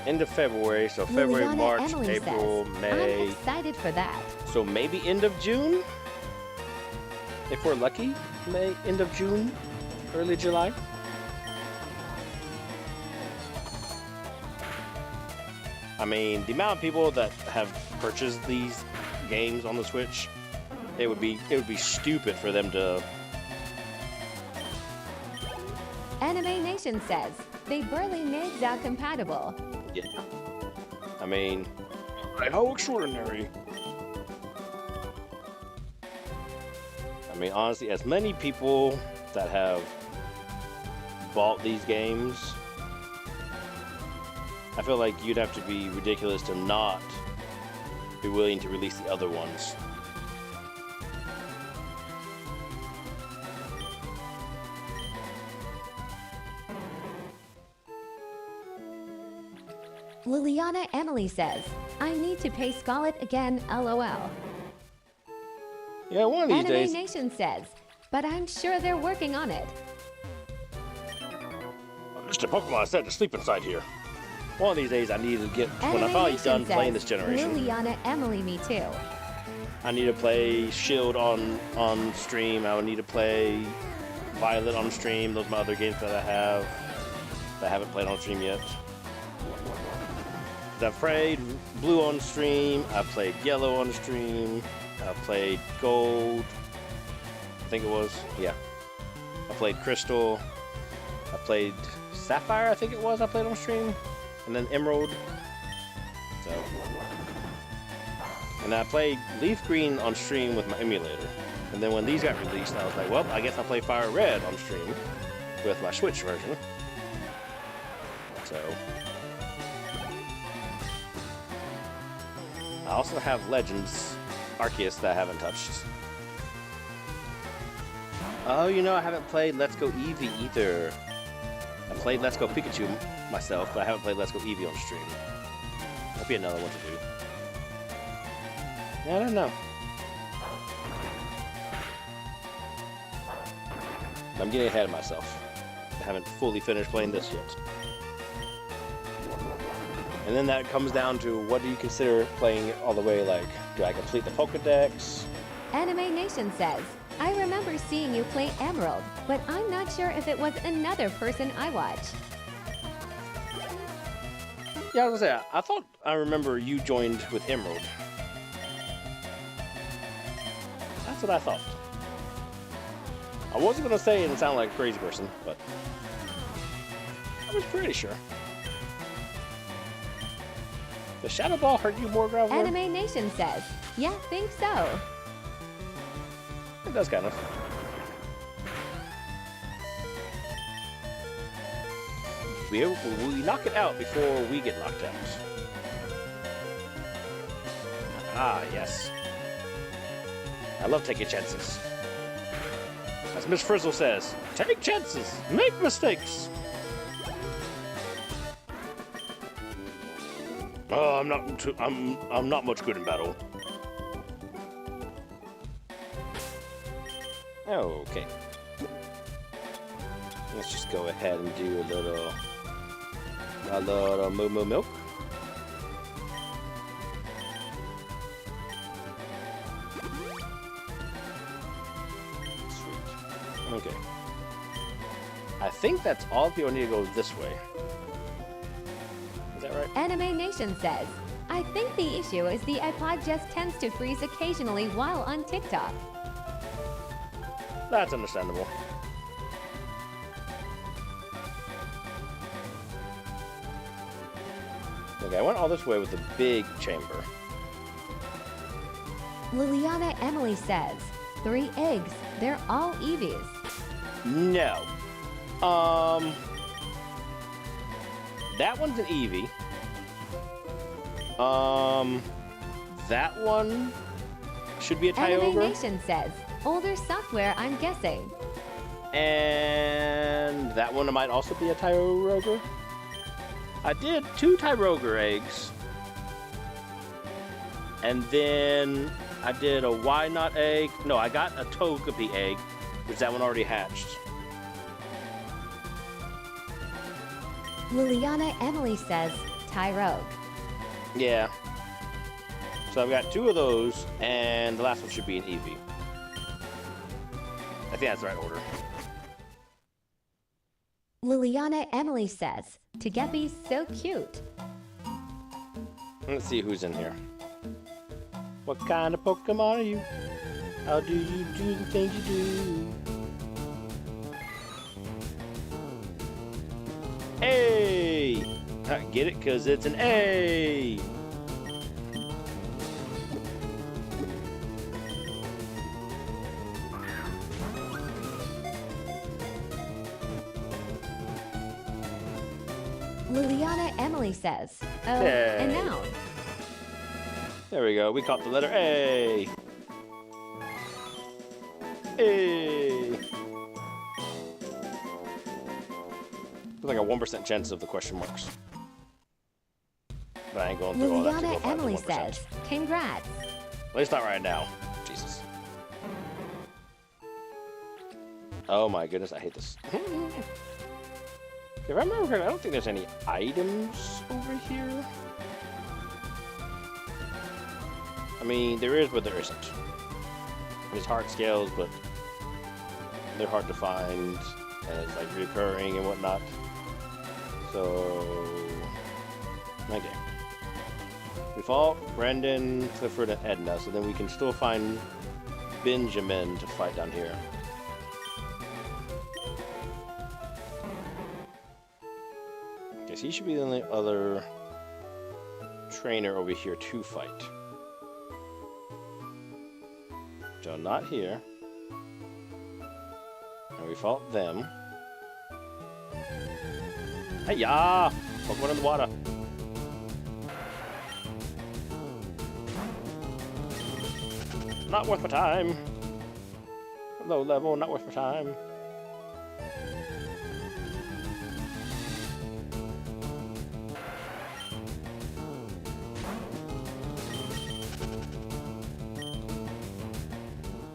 End of February, so February, Liliana March, Emily April, says, May. I'm excited for that. So maybe end of June? If we're lucky, May, end of June, early July. I mean, the amount of people that have purchased these games on the Switch, it would be stupid for them to. Anime Nation says, they barely made that compatible. Yeah. I mean, how extraordinary. I mean, honestly, as many people that have bought these games, I feel like you'd have to be ridiculous to not be willing to release the other ones. Liliana Emily says, I need to pay Scarlet again, lol. Yeah, one of these Anime days. Nation says, but I'm sure they're working on it. Mr. Pokemon said to sleep inside here. One of these days I need to get, when I'm Anime finally Nation done says, playing this generation, Liliana Emily, me too. I need to play Shield on stream. I would need to play Violet on stream. Those are my other games that I haven't played on stream yet. I've played Blue on stream. I've played Yellow on stream. I've played Gold. I think it was. Yeah. I played Crystal. I played Sapphire, I think it was. I played on stream. And then Emerald. So. And I played Leaf Green on stream with my emulator. And then when these got released, I was like, well, I guess I'll play FireRed on stream with my Switch version. So. I also have Legends Arceus that I haven't touched. Oh, you know, I haven't played Let's Go Eevee either. I played Let's Go Pikachu myself, but I haven't played Let's Go Eevee on stream. That'd be another one to do. Yeah, I don't know. I'm getting ahead of myself. I haven't fully finished playing this yet. And then that comes down to, what do you consider playing it all the way? Like, do I complete the Pokedex? Anime Nation says, I remember seeing you play Emerald, but I'm not sure if it was another person I watched. Yeah, I was gonna say, I thought I remember you joined with Emerald. That's what I thought. I wasn't gonna say it and sound like a crazy person, but I was pretty sure. The Shadow Ball hurt you more, Gravel? Anime Nation says, yeah, think so. It does kind of. We knock it out before we get knocked out. Ah, yes. I love taking chances. As Miss Frizzle says, take chances, make mistakes. Oh, I'm not much good in battle. Okay. Let's just go ahead and do a little moo moo milk. Sweet. Okay. I think that's all people need to go this way. Is that right? Anime Nation says, I think the issue is the iPod just tends to freeze occasionally while on TikTok. That's understandable. Okay, I went all this way with the big chamber. Liliana Emily says, 3 eggs, they're all Eevees. No. That one's an Eevee. That one should be a Anime Kyogre. Nation says, older software, I'm guessing. And that one might also be a Kyogre. I did 2 Kyogre eggs. And then I did a Why Not egg. No, I got a Togepi egg, which that one already hatched. Liliana Emily says, Tyrogue. Yeah. So I've got 2 of those, and the last one should be an Eevee. I think that's the right order. Liliana Emily says, Togepi's so cute. Let's see who's in here. What kind of Pokemon are you? How do you do the things you do? Hey! Get it? Because it's an A! Liliana Emily says, oh, Hey. and now. There we go. We caught the letter A. A. Like a 1% chance of the question marks. But I ain't going through all that to go Liliana find the Emily 1%. says, congrats. At least not right now. Jesus. Oh my goodness, I hate this. If I remember correctly, I don't think there's any items over here. I mean, there is, but there isn't. There's heart scales, but they're hard to find, and it's like recurring and whatnot. So, okay. We fought Brendan, Clifford, and Edna, so then we can still find Benjamin to fight down here. Guess he should be the only other trainer over here to fight. So not here. And we fought them. Hey-ya! Pokemon in the water. Not worth my time. Low level, not worth my time.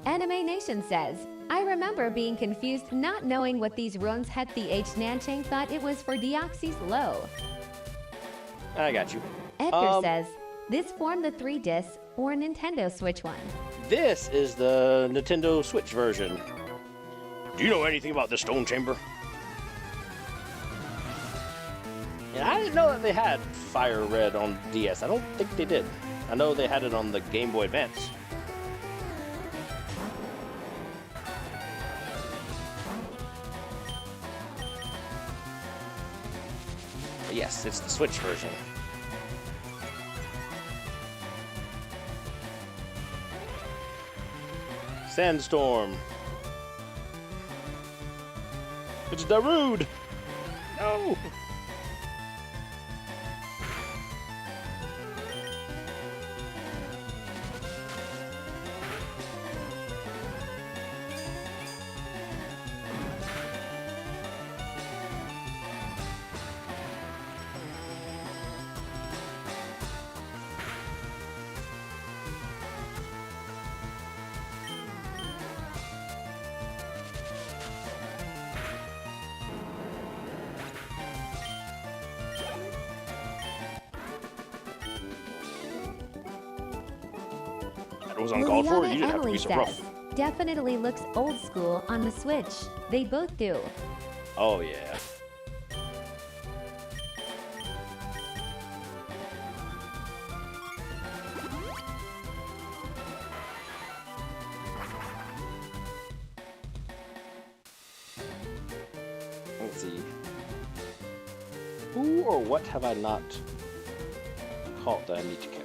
Anime Nation says, I remember being confused not knowing what these runes had. The H Nanchang thought it was for Deoxys Low. I got you. Edgar says, this formed the 3 disc or Nintendo Switch one. This is the Nintendo Switch version. Do you know anything about the Stone Chamber? Yeah, I didn't know that they had FireRed on DS. I don't think they did. I know they had it on the Game Boy Advance. But yes, it's the Switch version. Sandstorm. It's Darude! No! That was uncalled for. You didn't have to be so rough. Definitely looks old school on the Switch. They both do. Oh, yeah. Let's see. Who or what have I not caught that I need to catch?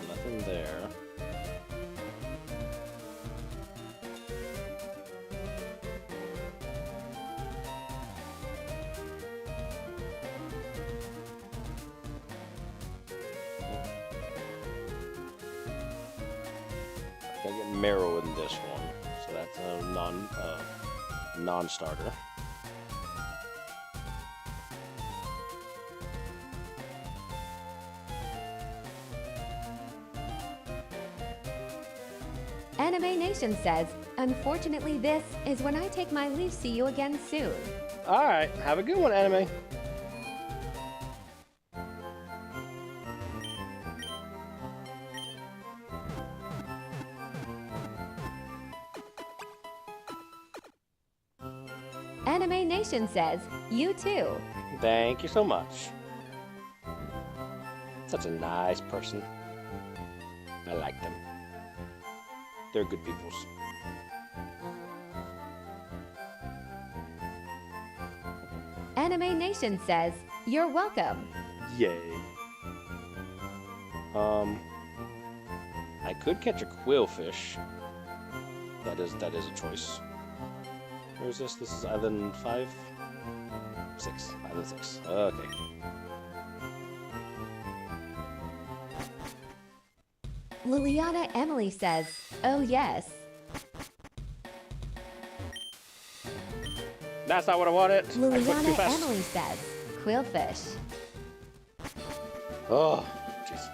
Nothing there. I get marrow in this one, so that's a non-starter. Anime Nation says, unfortunately this is when I take my leave. See you again soon. Alright, have a good one, anime. Anime Nation says, you too. Thank you so much. Such a nice person. I like them. They're good peoples. Anime Nation says, you're welcome. Yay. I could catch a quillfish. That is a choice. Where is this? This is Island 5? 6. Island 6. Okay. Liliana Emily says, oh yes. That's not what I wanted. I clicked too Liliana fast. Emily says, quillfish. Oh, jeez.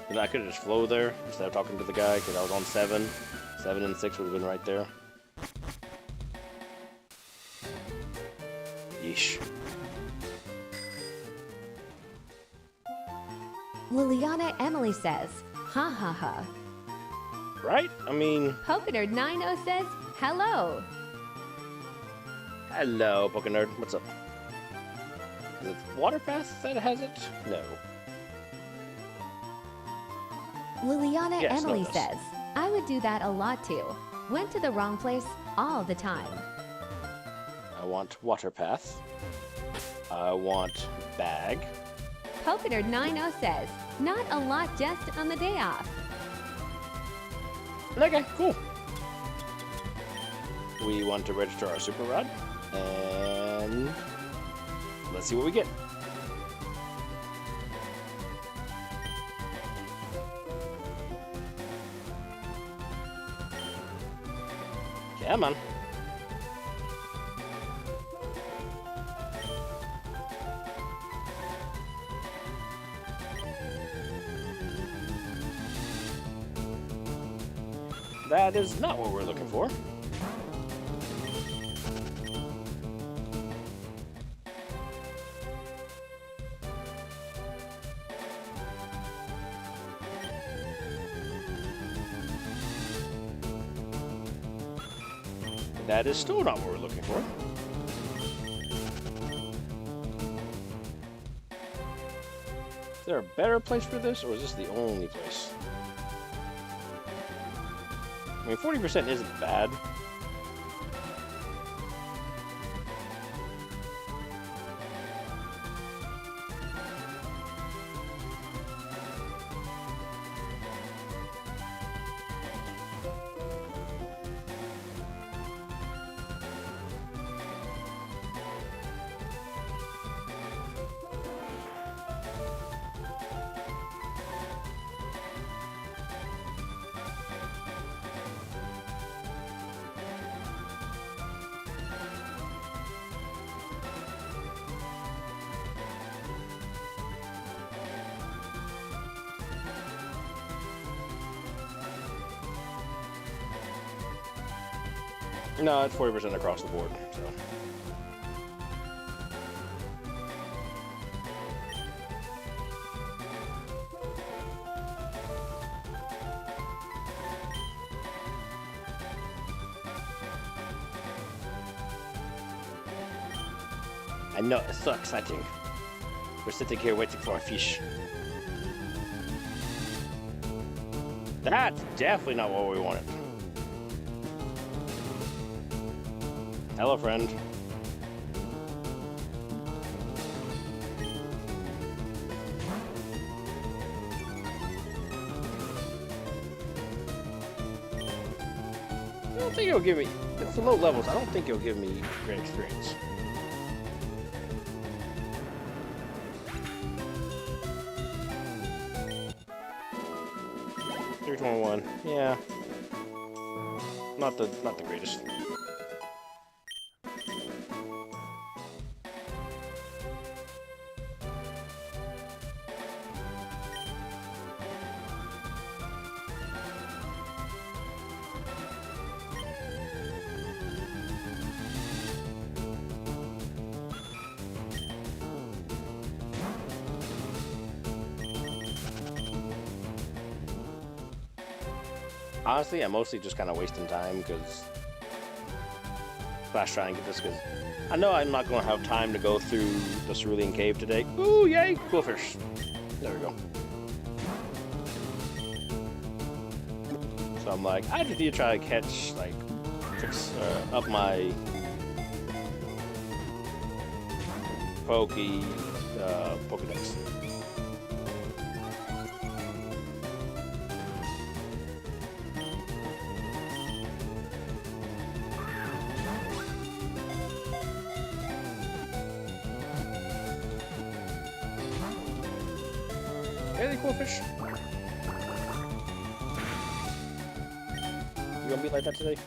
You know, I could have just flow there instead of talking to the guy because I was on 7. 7 and 6 would have been right there. Yeesh. Liliana Emily says, ha ha ha. Right? I mean, Pokenerd90 says, hello. hello, Pokenerd. What's up? Is it Waterpath that has it? No. Liliana Yes, Emily no, it does. says, I would do that a lot too. Went to the wrong place all the time. I want Waterpath. I want Bag. Pokenerd90 says, not a lot just on the day off. Okay, cool. We want to register our Super Rod, and let's see what we get. Come on. That is not what we're looking for. That is still not what we're looking for. Is there a better place for this, or is this the only place? I mean, 40% isn't bad. No, it's 40% across the board, so. I know, it's so exciting. We're sitting here waiting for a fish. That's definitely not what we wanted. Hello, friend. I don't think it'll give me... It's the low levels. I don't think it'll give me great experience. $321. Yeah. Not the greatest. Honestly, I'm mostly just kind of wasting time because Flash trying to get this because I know I'm not going to have time to go through the Cerulean Cave today. Ooh, yay! Cool fish. There we go. So I'm like, I just need to try to catch, like, up my Pokedex. Really cool fish. You gonna be like that today?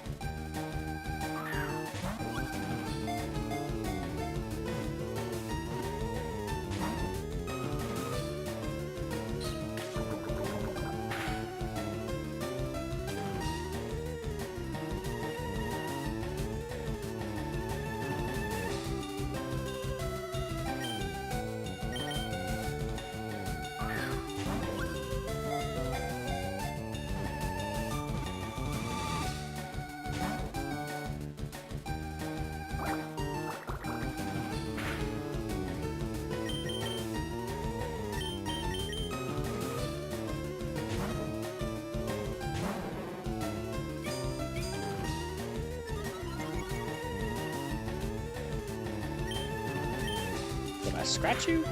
Did I scratch you?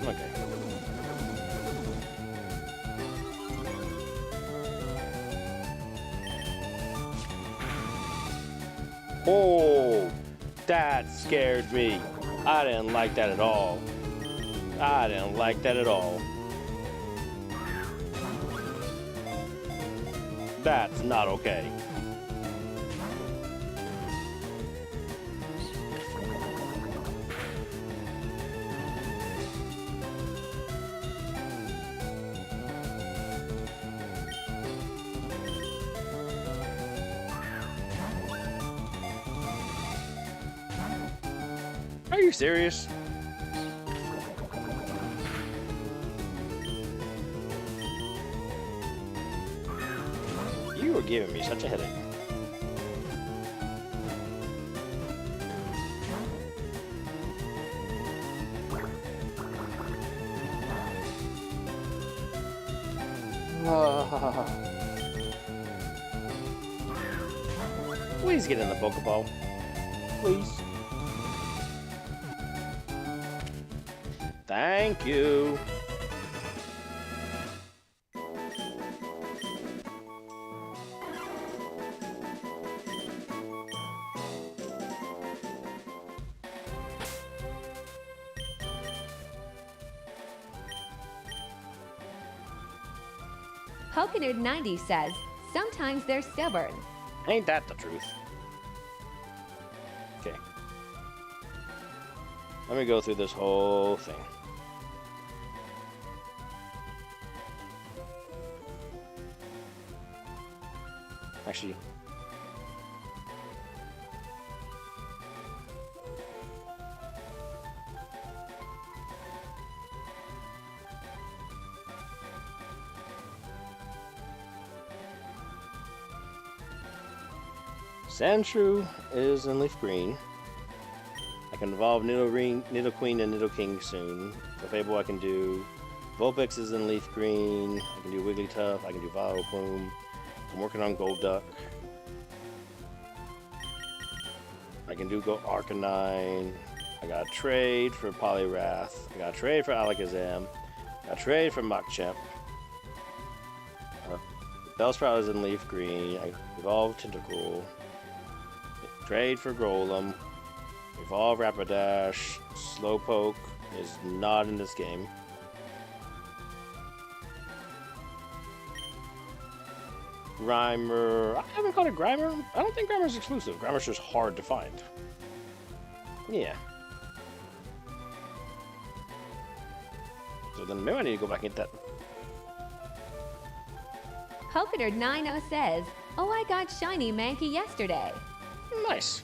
Okay. Oh, that scared me. I didn't like that at all. I didn't like that at all. That's not okay. Are you serious? You were giving me such a headache. Please get in the Pokeball. Please. Thank you. Pokenerd 90 says, sometimes they're stubborn. Ain't that the truth? Okay. Let me go through this whole thing. Actually, Sandshrew is in Leaf Green. I can evolve Nidoqueen and Nidoking soon. For Fable, I can do Vulpix is in Leaf Green. I can do Wigglytuff. I can do Vileplume. I'm working on Golduck. I can do Arcanine. I got a trade for Poliwrath. I got a trade for Alakazam. I got a trade for Machamp. Bellsprout is in Leaf Green. I evolve Tentacool. Trade for Golem. Evolve Rapidash. Slowpoke is not in this game. Grimer. I haven't caught a Grimer. I don't think Grimer's exclusive. Grimer's just hard to find. Yeah. So then maybe I need to go back and get that. Pokenerd 90 says, oh, I got shiny Mankey yesterday. Nice.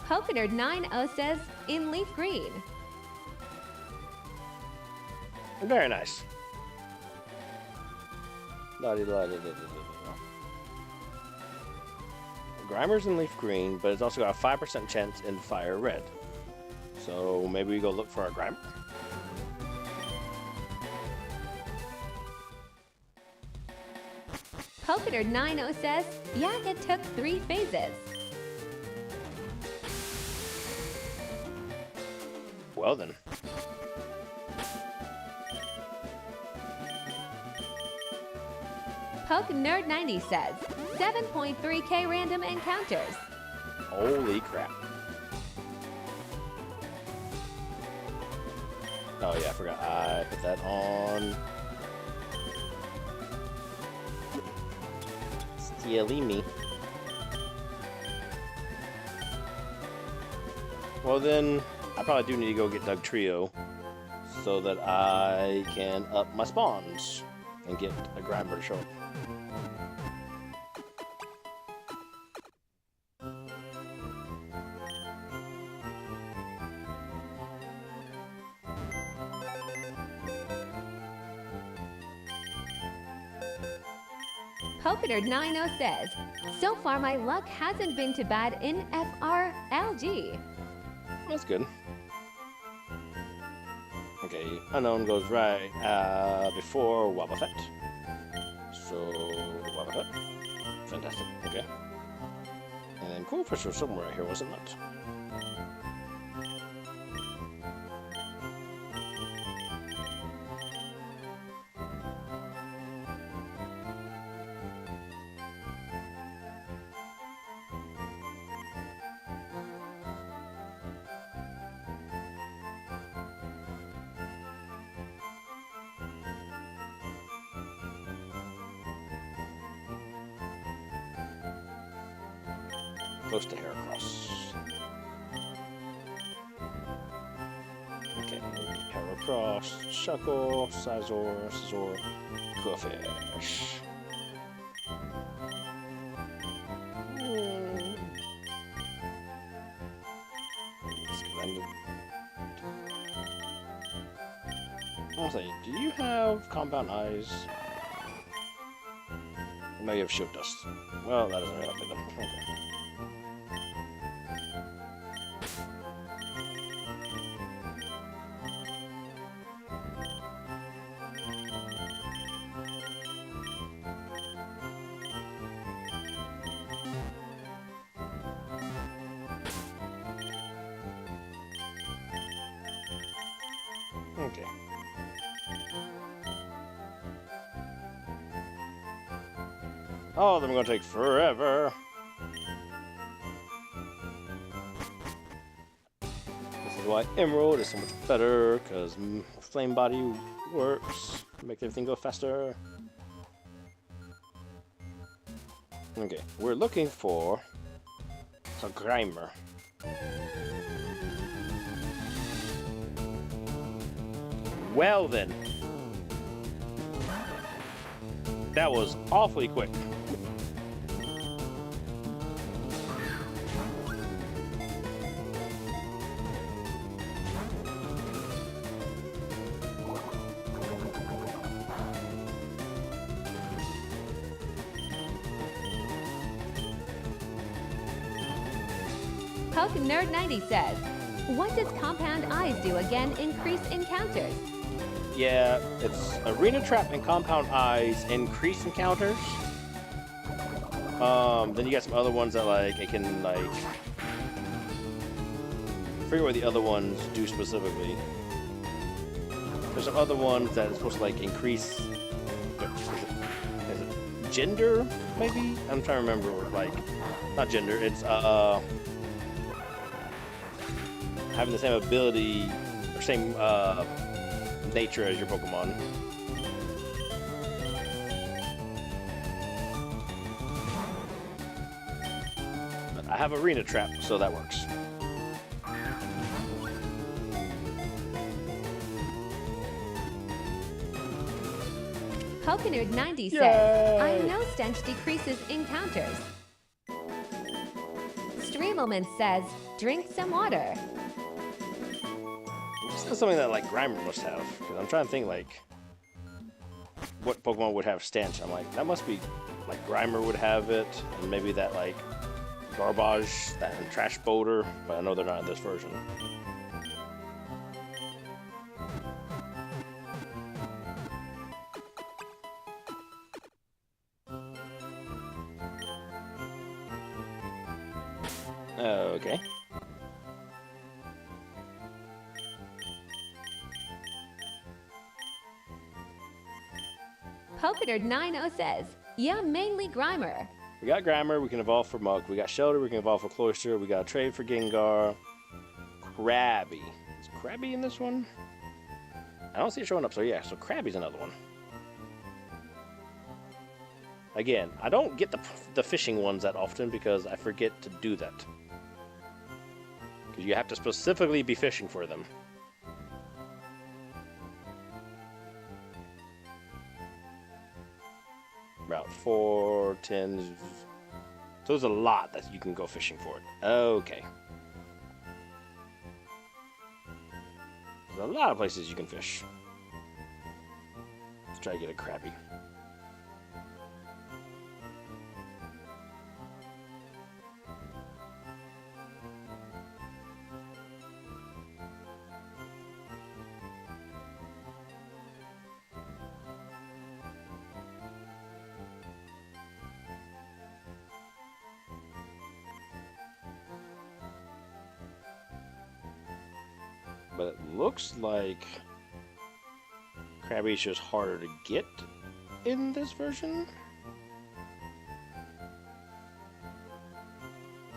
Pokenerd 90 says, in Leaf Green. Very nice. Grimer's in Leaf Green, but it's also got a 5% chance in FireRed. So maybe we go look for our Grimer. Pokenerd 90 says, yeah, it took 3 phases. Well then. Pokenerd 90 says, 7.3k random encounters. Holy crap. Oh yeah, I forgot. I put that on. Steelimi. Well then, I probably do need to go get Doug Trio so that I can up my spawns and get a Grimer to show up. Pokenerd 90 says, so far my luck hasn't been too bad in FRLG. That's good. Okay, Unknown goes right before Wobbuffet. So, Wobbuffet. Fantastic, okay. And then Coolfish was somewhere here, wasn't it? Close to Heracross. Okay, Heracross, Shuckle, Scizor, Coolfish. I'll say, do you have Compound Eyes? No, you have Shield Dust. Well, that doesn't really help me then. Okay. All of them are gonna take forever. This is why Emerald is so much better, because Flame Body works. Make everything go faster. Okay, we're looking for a Grimer. Well then. That was awfully quick. Poke Nerd 90 says, what does Compound Eyes do again? Increase encounters. Yeah, it's Arena Trap and Compound Eyes increase encounters. Then you got some other ones that like it can like I forget what the other ones do specifically. There's some other ones that is supposed to like increase. Is it gender? Maybe I'm trying to remember. Like not gender. It's having the same ability or same nature as your Pokemon. But I have Arena Trap, so that works. Pokenerd 90 says, Yay! I know Stench decreases encounters. Streamelman says, drink some water. This is something that like Grimer must have, because I'm trying to think like what Pokemon would have stench. I'm like, that must be like Grimer would have it, and maybe that like Garbage, that and Trash Boulder, but I know they're not in this version. Okay. Pokenerd 90 says, yeah, mainly Grimer. We got Grimer, we can evolve for Muk. We got Shelter, we can evolve for Cloyster. We got a trade for Gengar. Krabby. Is Krabby in this one? I don't see it showing up, so yeah, so Krabby's another one. Again, I don't get the fishing ones that often because I forget to do that. Because you have to specifically be fishing for them. About 4, 10. So there's a lot that you can go fishing for it. Okay. There's a lot of places you can fish. Let's try to get a Krabby. But it looks like Krabby's just harder to get in this version.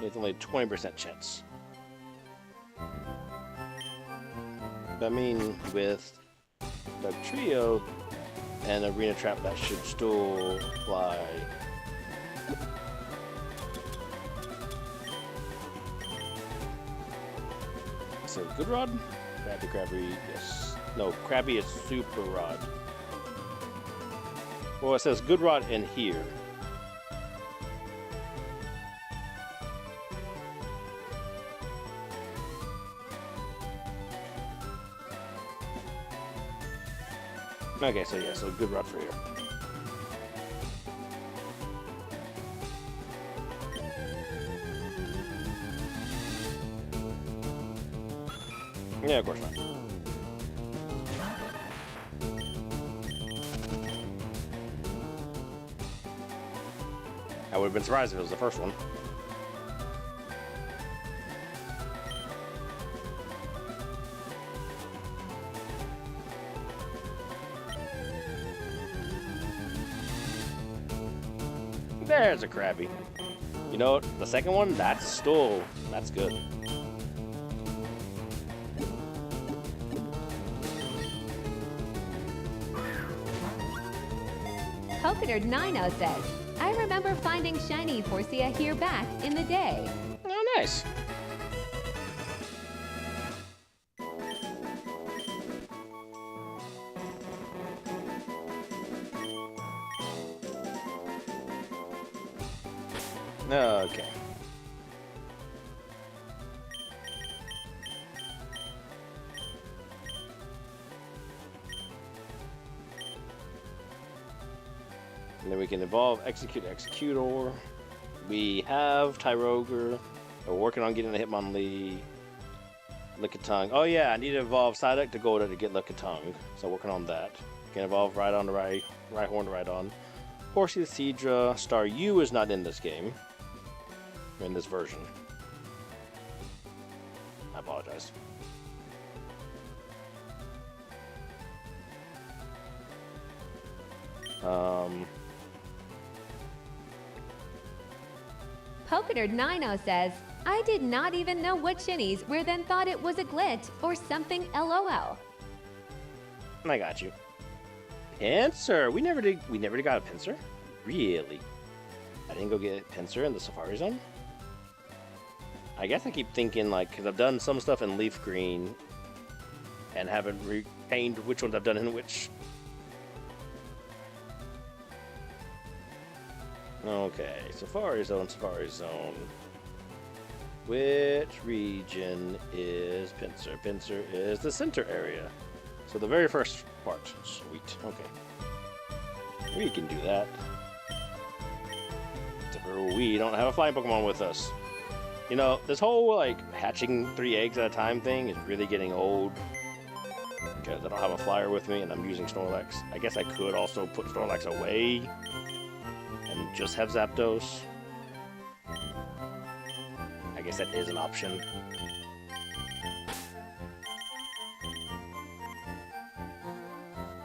It's only a 20% chance. I mean, with the Trio and Arena Trap, that should still fly. So, Good Rod? Krabby, yes. No, Krabby is Super Rod. Well, it says Good Rod in here. Okay, so yeah, so Good Rod for here. Yeah, of course not. I would have been surprised if it was the first one. There's a Krabby. You know, the second one, that's good. Polkanerd 90 says, I remember finding shiny Forcia here back in the day. Oh, nice. Okay. And then we can evolve Executor. We have Tyroger. We're working on getting a Hitmonlee. Lickitung. Oh yeah, I need to evolve Psyduck to go to get Lickitung. So working on that. Can evolve Rhydon to Rhyhorn to Rhydon. Horsey to Seadra. Staryu is not in this game. In this version. I apologize. Polkanerd 90 says, I did not even know what shinies were, then thought it was a glitch or something LOL. I got you. Pinsir. We never got a Pinsir? Really? I didn't go get Pinsir in the Safari Zone? I guess I keep thinking, like, because I've done some stuff in Leaf Green and haven't retained which ones I've done in which. Okay, Safari Zone. Which region is Pinsir? Pinsir is the center area. So the very first part. Sweet. Okay. We can do that. We don't have a flying Pokemon with us. You know, this whole, like, hatching 3 eggs at a time thing is really getting old. Because I don't have a flyer with me and I'm using Snorlax. I guess I could also put Snorlax away and just have Zapdos. I guess that is an option.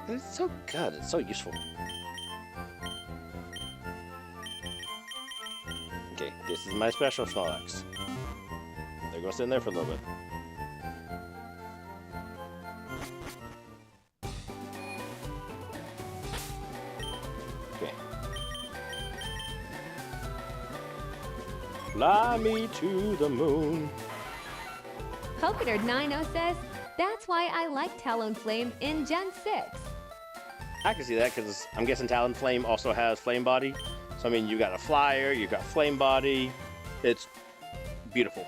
It's so good. It's so useful. Okay, this is my special Snorlax. They're gonna sit in there for a little bit. Okay. Fly me to the moon. Polkanerd 90 says, that's why I like Talonflame in Gen 6. I can see that because I'm guessing Talonflame also has Flame Body. So, I mean, you got a Flyer, you got Flame Body. It's beautiful.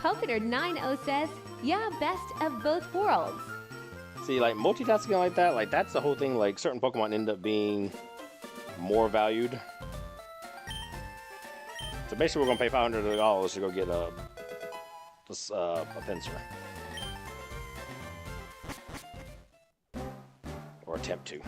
Polkanerd 90 says, yeah, best of both worlds. See, like, multitasking like that, like, that's the whole thing. Like, certain Pokemon end up being more valued. So basically, we're gonna pay $500 to go get a Pinsir. Or attempt to.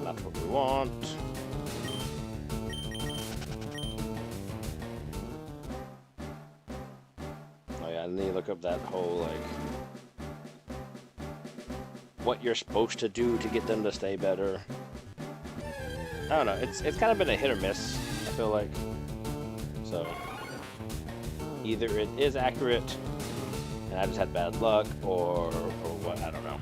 Not what we want. Oh yeah, I need to look up that whole, like, what you're supposed to do to get them to stay better. I don't know, it's kind of been a hit or miss, I feel like. So, either it is accurate, and I just had bad luck, or what, I don't know.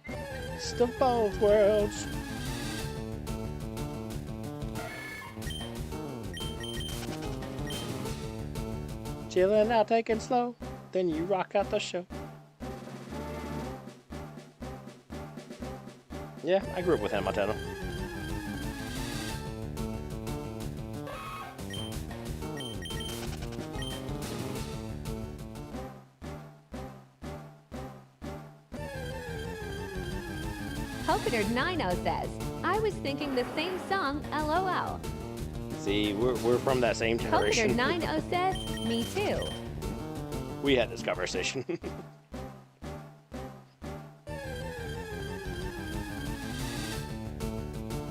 Best of both worlds. Chillin' out, taking slow, then you rock out the show. Yeah, I grew up with him, Montana. Polkanerd 90 says, I was thinking the same song, LOL. See, we're from that same generation. Poketer90 says, me too. We had this conversation.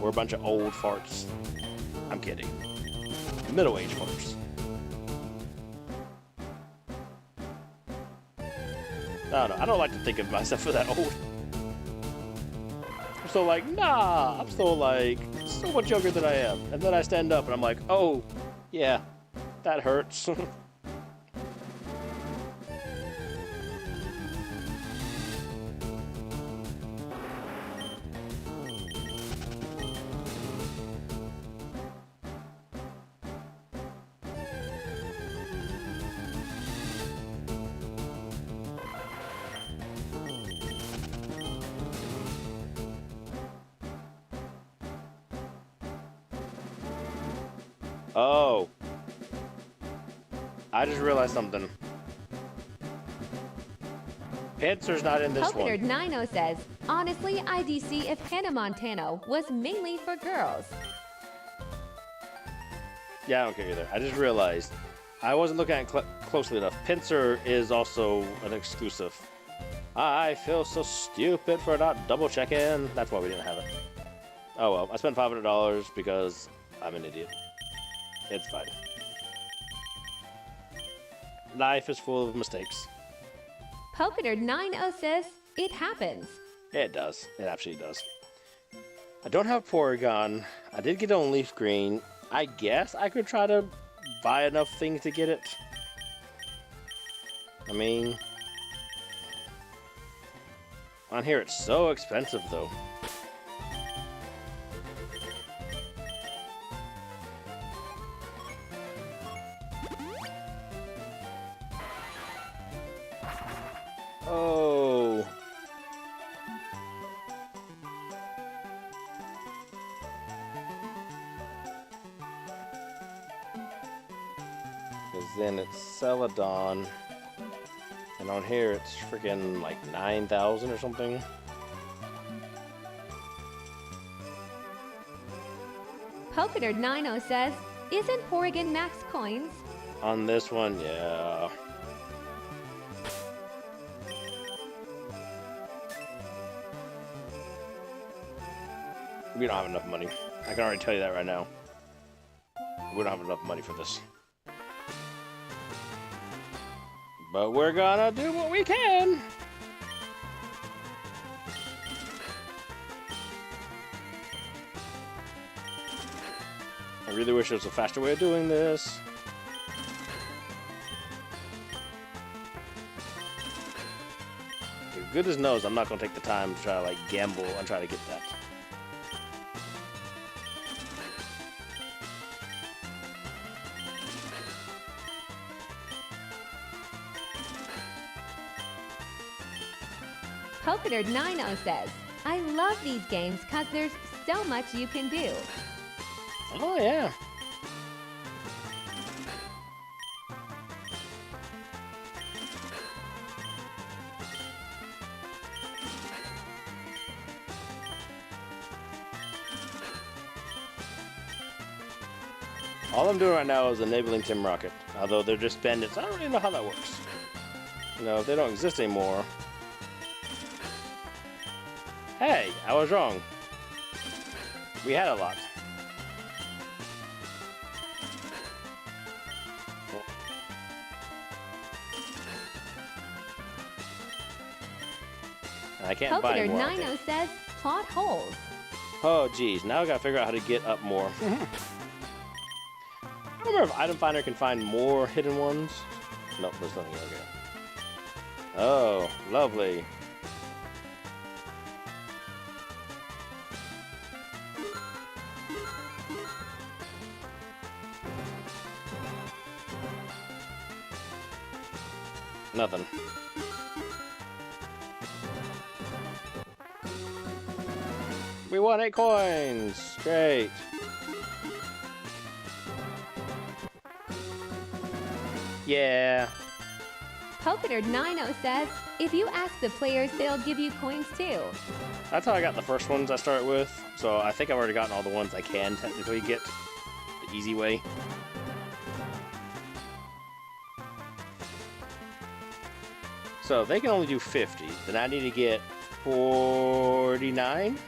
We're a bunch of old farts. I'm kidding. Middle-aged farts. No, I don't like to think of myself as that old. I'm still like, nah, I'm still like so much younger than I am. And then I stand up and I'm like, oh, yeah, that hurts. Oh. I just realized something. Panzer's not in this one. Poketer90 says, honestly, IDC if Hannah Montana was mainly for girls. Yeah, I don't care either. I just realized I wasn't looking at it closely enough. Pincer is also an exclusive. I feel so stupid for not double checking. That's why we didn't have it. Oh well, I spent $500 because I'm an idiot. It's fine. Life is full of mistakes. Poketer90 says, it happens. It does. It absolutely does. I don't have Porygon. I did get on Leaf Green. I guess I could try to buy enough things to get it. I mean, on here it's so expensive though. Oh. Because then it's Celadon. And on here it's freaking like 9,000 or something. Poketer90 says, isn't Porygon max coins? On this one, yeah. We don't have enough money. I can already tell you that right now. We don't have enough money for this. But we're gonna do what we can. I really wish there was a faster way of doing this. Goodness knows I'm not gonna take the time to try to like gamble and try to get that. Poketer90 says, I love these games because there's so much you can do. Oh, yeah. All I'm doing right now is enabling Team Rocket, although they're just bandits. I don't really know how that works. You know, if they don't exist anymore. Hey, I was wrong. We had a lot. I can't buy anymore. Poketer90 says, plot holes. Oh, geez. Now I gotta figure out how to get up more. I don't remember if Item Finder can find more hidden ones. Nope, there's nothing. Okay. Oh, lovely. Nothing. We won 8 coins! Great. Yeah. Poketer90 says, if you ask the players, they'll give you coins too. That's how I got the first ones I started with. So I think I've already gotten all the ones I can technically get. the easy way. So they can only do 50. Then I need to get 49.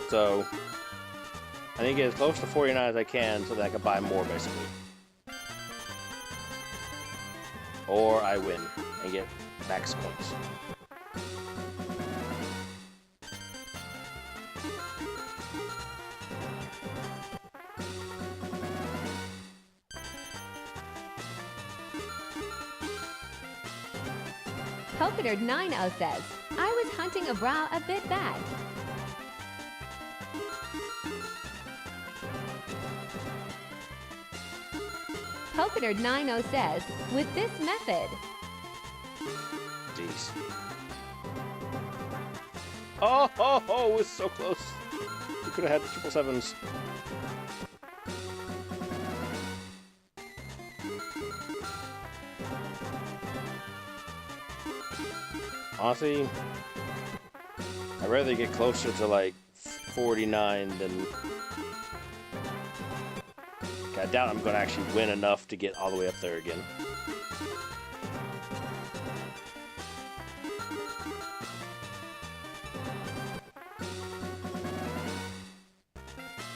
So I need to get as close to 49 as I can so that I can buy more, basically. Or I win and get max points. Polkador 90 says, I was hunting a brow a bit bad. Polkador 90 says, with this method. Jeez. Oh, it was so close. We could have had the 777s. Honestly, I'd rather get closer to like 49 than... I doubt I'm going to actually win enough to get all the way up there again.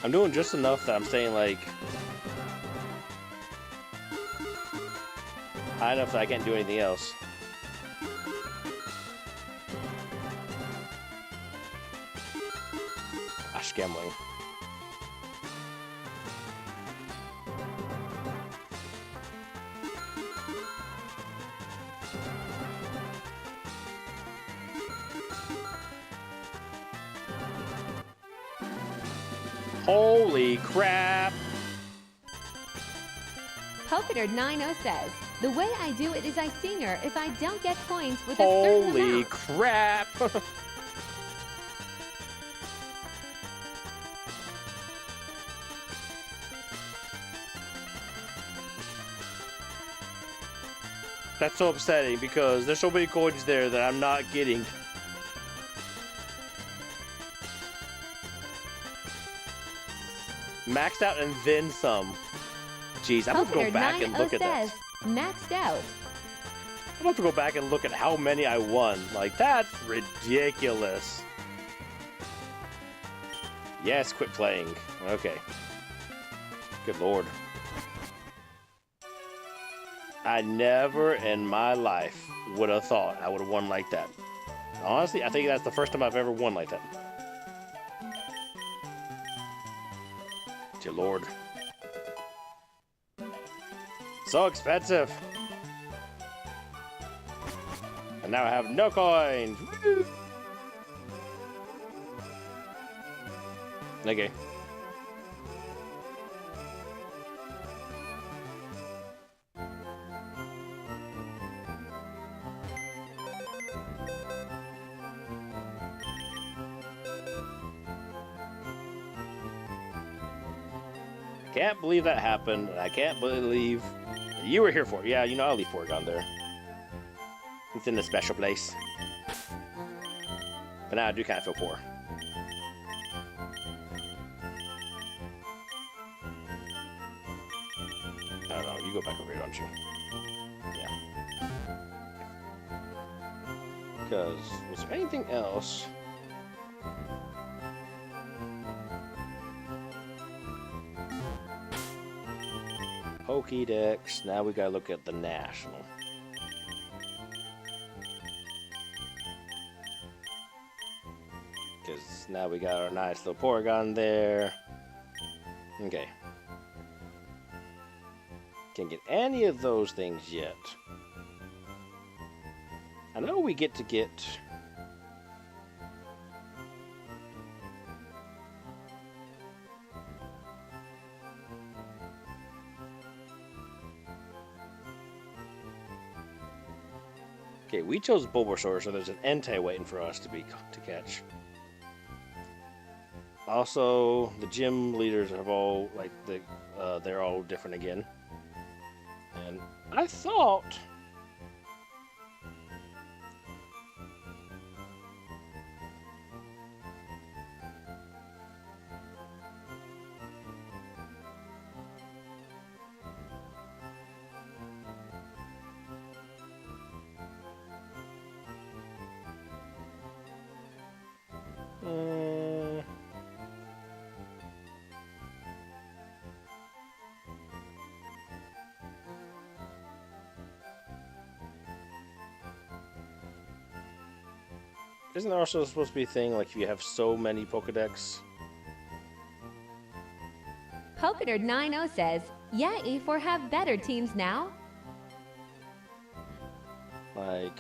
I'm doing just enough that I'm staying like high enough that I can't do anything else. Gosh, gambling. Holy crap! Polkador 90 says, the way I do it is I senior if I don't get points with a certain amount. Holy crap! That's so upsetting because there's so many coins there that I'm not getting. Maxed out and then some. Jeez, I'm gonna go back and look at that. Maxed out. I'm gonna have to go back and look at how many I won. Like, that's ridiculous. Yes, quit playing. Okay. Good lord. I never in my life would have thought I would have won like that. Honestly, I think that's the first time I've ever won like that. Dear lord. So expensive. And now I have no coins. Woo! Okay. Can't believe that happened. I can't believe you were here for it. Yeah, you know, I'll leave Porygon there. It's in a special place. But now I do kind of feel poor. I don't know. You go back over here, don't you? Yeah. Because, was there anything else? Pokédex. Now we gotta look at the National. Because now we got our nice little Porygon there. Okay. Can't get any of those things yet. I know we get to get... Okay, we chose Bulbasaur, so there's an Entei waiting for us to catch. Also, the gym leaders have all they're all different again. And I thought Isn't there also supposed to be a thing like if you have so many Pokedex? Polkanerd90 says, yeah, E4 have better teams now. Like...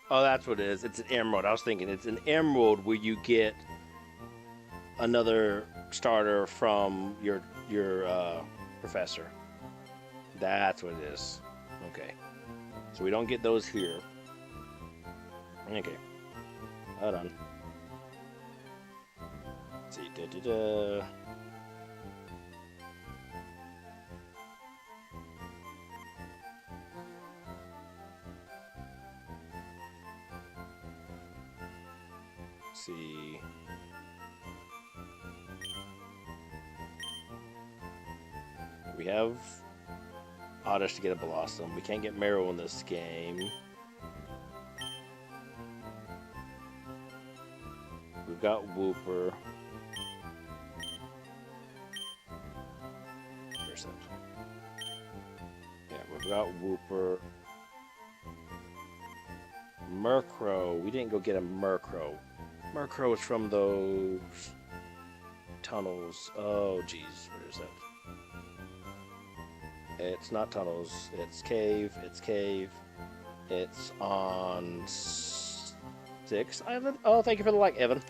Oh, that's what it is. It's an emerald. I was thinking it's an emerald where you get another starter from your professor. That's what it is. Okay. So we don't get those here. Okay. Hold on. Let's see. Da-da-da. See. We have Oddish to get a Blossom. We can't get Marrow in this game. We've got Wooper. Where's that? Yeah, we've got Wooper. Murkrow. We didn't go get a Murkrow. Murkrow is from those tunnels. Oh, geez. Where is that? It's not tunnels. It's cave. It's cave. It's on 6th Island. Oh, thank you for the like, Evan.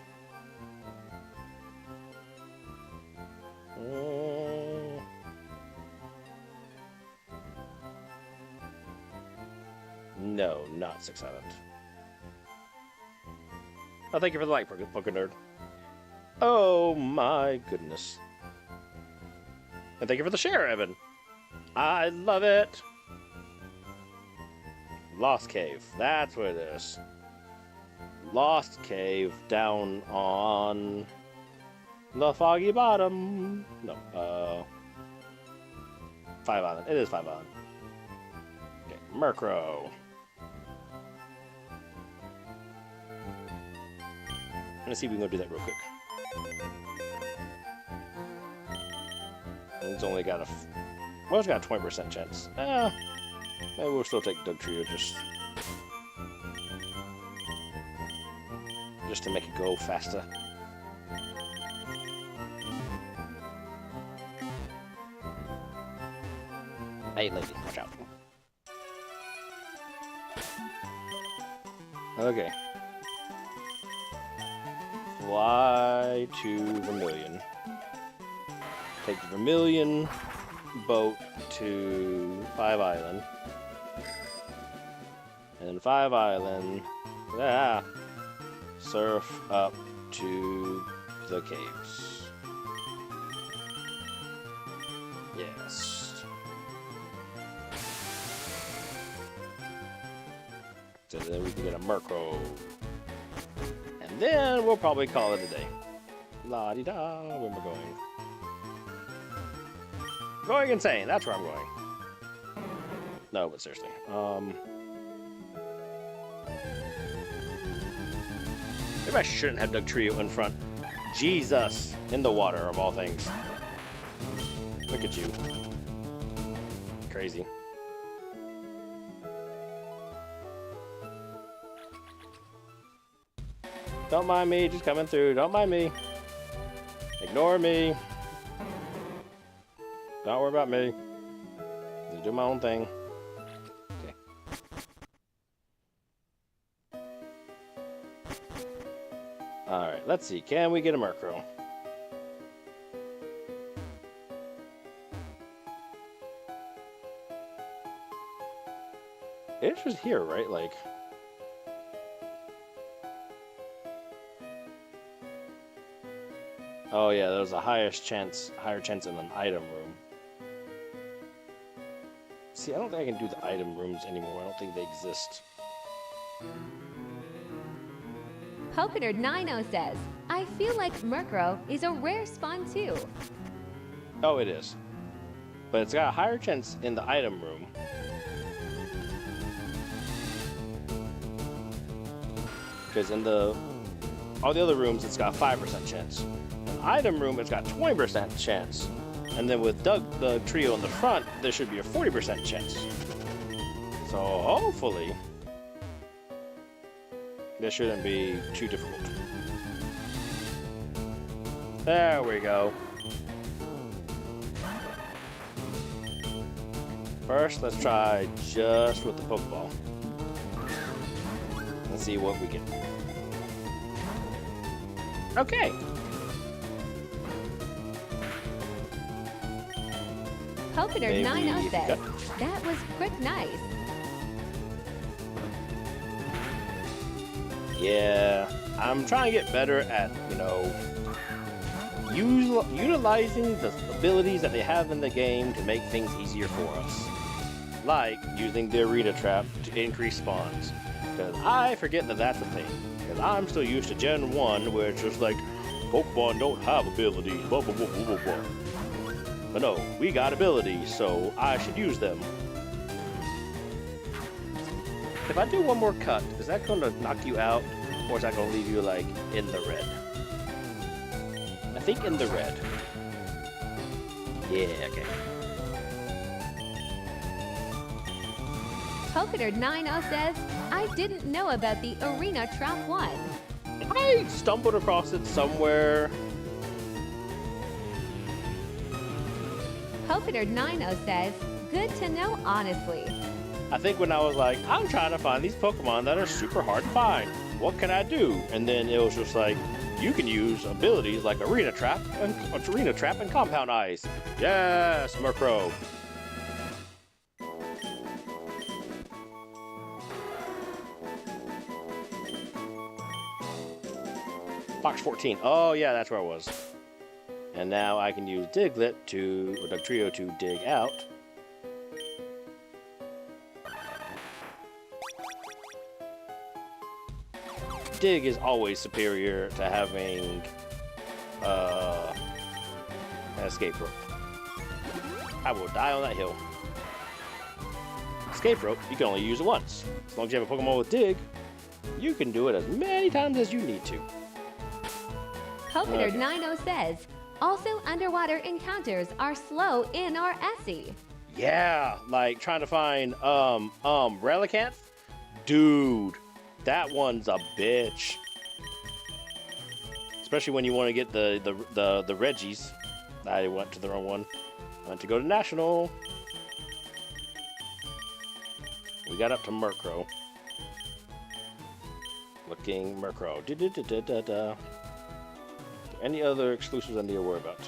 No, not 6th Island. Oh, thank you for the like, Pokenerd. Oh my goodness. And thank you for the share, Evan. I love it. Lost Cave. That's what it is. Lost Cave down on the Foggy Bottom. No, 5 Island. It is 5 Island. Okay, Murkrow. Let's see if we can go do that real quick. It's only got a... Well, it's got a 20% chance. Maybe we'll still take Dugtrio just to make it go faster. Hey, lady, watch out. Okay. Fly to Vermilion. Take the Vermilion boat to 5 Island. And then 5 Island, surf up to the caves. Yes. So then we can get a Murkrow. And then we'll probably call it a day. La-di-da, where am I going? Going insane, that's where I'm going. No, but seriously. Maybe I shouldn't have Dugtrio in front. Jesus, in the water of all things. Look at you. Crazy. Don't mind me, just coming through. Don't mind me. Ignore me. Don't worry about me. Just do my own thing. Okay. Alright, let's see. Can we get a Murkrow? it's just here, right? Like, oh yeah, there's a higher chance in an item room. See, I don't think I can do the item rooms anymore. I don't think they exist. Polkanerd90 says, I feel like Murkrow is a rare spawn too. Oh, it is. But it's got a higher chance in the item room. Because in all the other rooms, it's got a 5% chance. In the item room, it's got 20% chance. And then with the trio in the front, there should be a 40% chance. So hopefully, this shouldn't be too difficult. There we go. First, let's try just with the Pokeball. Let's see what we get. Okay. Polkanerd90 says, that was quick nice. Yeah, I'm trying to get better at, utilizing the abilities that they have in the game to make things easier for us. Like using the arena trap to increase spawns. Because I forget that that's a thing. Because I'm still used to Gen 1, where it's just like, Pokemon don't have abilities, blah blah blah blah blah blah. But no, we got abilities, so I should use them. If I do one more cut, is that going to knock you out? Or is that going to leave you, like, in the red? I think in the red. Yeah, okay. Polkanerd90 says, I didn't know about the Arena Trap 1. I stumbled across it somewhere. Polkanerd90 says, good to know honestly. I think when I was like, I'm trying to find these Pokemon that are super hard to find. What can I do? And then it was just like, you can use abilities like Arena Trap and Compound Ice. Yes, Murkrow. Box 14. Oh yeah, that's where I was. And now I can use Diglett or Dugtrio to dig out. Dig is always superior to having an escape rope. I will die on that hill. Escape rope, you can only use it once. As long as you have a Pokemon with Dig, you can do it as many times as you need to. Polkanerd90 says, also underwater encounters are slow in our SE. Yeah, like trying to find Relicanth. Dude, that one's a bitch. Especially when you want to get the Reggies. I went to the wrong one. I went to go to National. We got up to Murkrow. Looking Murkrow. Da-da-da-da-da-da. Any other exclusives I need to worry about?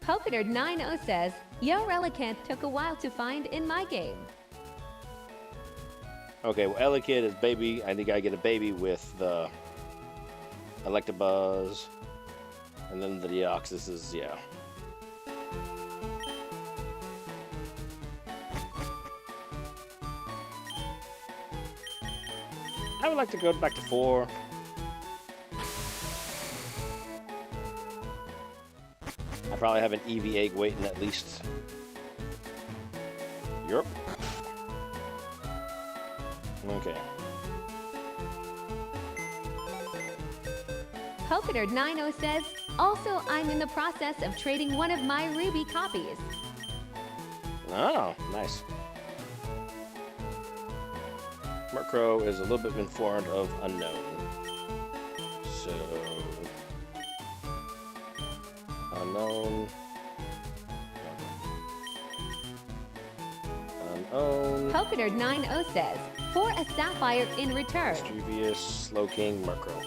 Polkanerd90 says, Yo Relicanth took a while to find in my game. Okay, well, Elekid is baby. I think I get a baby with the Electabuzz. And then the Deoxys is, yeah. I would like to go back to 4. I probably have an Eevee egg waiting at least. Europe. Okay. Polkanerd90 says, also I'm in the process of trading one of my Ruby copies. Oh, nice. Murkrow is a little bit informed of unknown. So unknown. Unknown. Polkanerd90 says, for a sapphire in return. Mischievous, Slowking, Murkrow.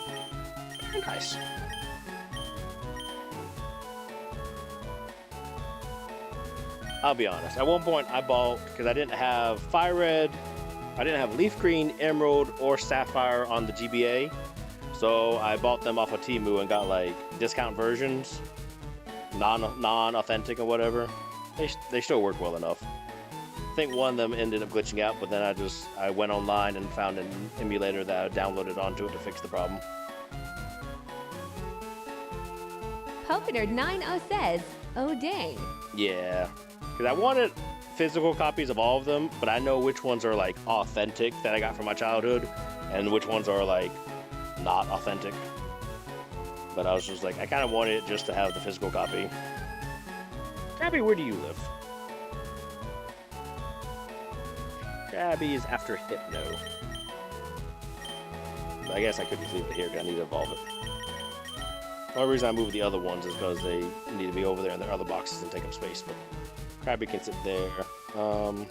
Very nice. I'll be honest. At one point, I bought, because I didn't have FireRed, I didn't have Leaf Green, Emerald, or Sapphire on the GBA. So I bought them off of Temu and got like discount versions, non-authentic or whatever. They still work well enough. I think one of them ended up glitching out, but then I went online and found an emulator that I downloaded onto it to fix the problem. Polkanerd90 says, oh dang. Yeah, because I wanted physical copies of all of them, but I know which ones are like authentic that I got from my childhood, and which ones are like not authentic. But I was just like, I kind of wanted it just to have the physical copy. Gabby, where do you live? Gabby is after Hypno. I guess I could just leave it here because I need to evolve it. The only reason I moved the other ones is because they need to be over there in their other boxes and take up space, but Krabby can sit there. Oh,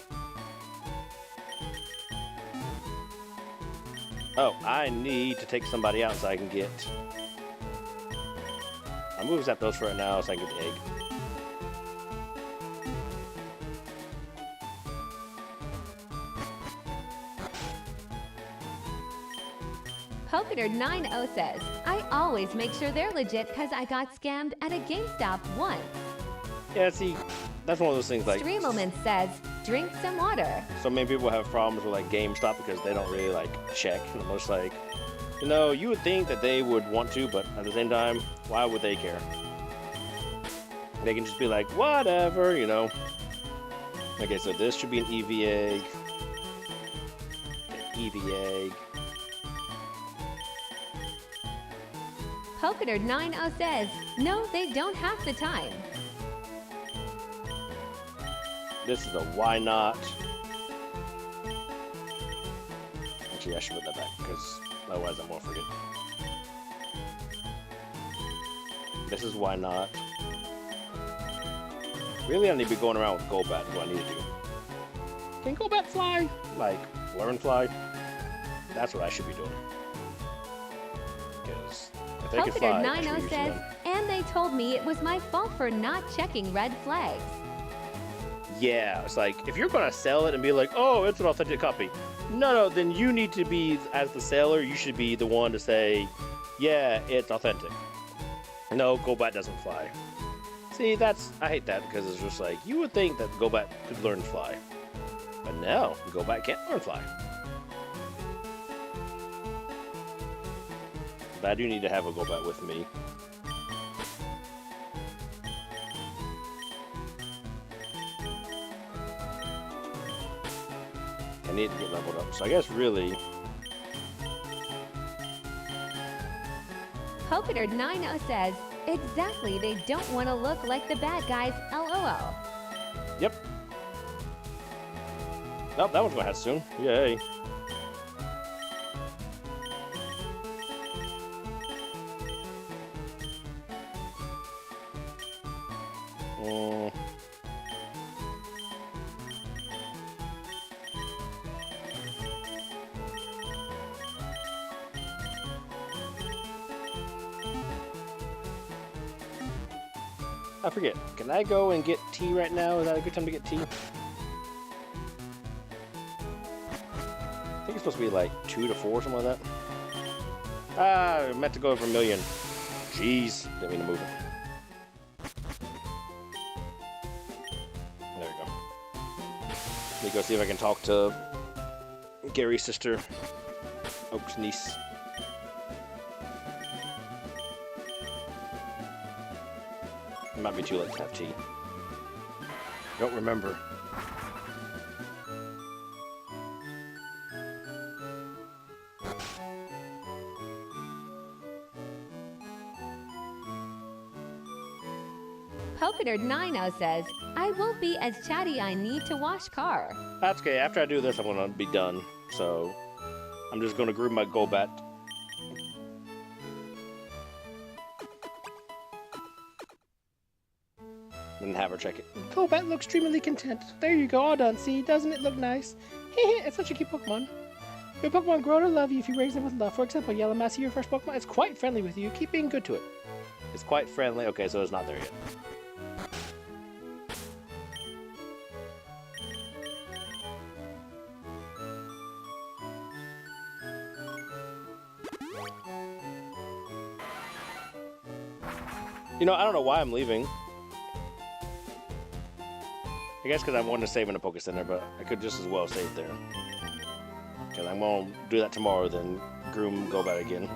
I need to take somebody out so I can get... I'll move Zapdos for right now so I can get the egg. Polkanerd90 says, I always make sure they're legit because I got scammed at a GameStop once. Yeah, see, that's one of those things like... Streamelman says, drink some water. So many people have problems with like GameStop because they don't really like check. And I'm just like, you know, you would think that they would want to, but at the same time, why would they care? They can just be like, whatever, you know. Okay, so this should be an EV egg. An EV egg. Polkanerd90 says, no, they don't have the time. This is a why not. Actually, I should put that back because otherwise I won't forget. This is why not. Really, I need to be going around with Golbat. What I need to do. Can Golbat fly? Like, learn fly? That's what I should be doing. Because if they can fly, I should be Polkanerd90 using says, them. and they told me it was my fault for not checking red flags. Yeah, it's like, if you're going to sell it and be like, oh, it's an authentic copy. No, then you need to be, as the seller, you should be the one to say, yeah, it's authentic. No, Golbat doesn't fly. See, I hate that because it's just like, you would think that Golbat could learn to fly. But no, Golbat can't learn to fly. But I do need to have a Golbat with me. I need to get leveled up. So I guess really... Polkanerd90 says, exactly, they don't want to look like the bad guys, LOL. Yep. Nope, that one's gonna hatch soon. Yay. I forget. Can I go and get tea right now? Is that a good time to get tea? I think it's supposed to be like 2 to 4, something like that. Ah, I meant to go over 1 million. Jeez, didn't mean to move it. There we go. Let me go see if I can talk to Gary's sister, Oak's niece. It might be too late to have tea. Don't remember. Polkanerd90 says, I won't be as chatty, I need to wash car. That's okay. After I do this, I'm gonna be done. So I'm just gonna group my Golbat. And have her check it. Golbat looks extremely content. There you go, all done. See, doesn't it look nice? It's such a cute Pokemon. Your Pokemon grow to love you if you raise them with love. For example, Yellow Massey, your first Pokemon, is quite friendly with you. Keep being good to it. It's quite friendly. Okay, so it's not there yet. You know, I don't know why I'm leaving. I guess because I wanted to save in a Poke Center, but I could just as well save there. Because I'm going to do that tomorrow, then groom go back again.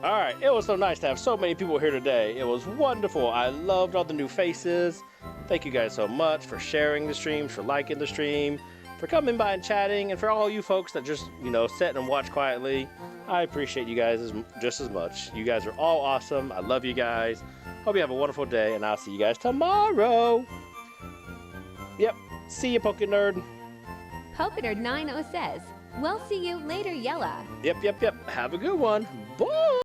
Alright, it was so nice to have so many people here today. It was wonderful. I loved all the new faces. Thank you guys so much for sharing the stream, for liking the stream, for coming by and chatting, and for all you folks that just, you know, sit and watch quietly. I appreciate you guys just as much. You guys are all awesome. I love you guys. Hope you have a wonderful day, and I'll see you guys tomorrow. Yep. See you, Poke Nerd. PokeNerd90 says, we'll see you later, Yella. Yep. Have a good one. Bye.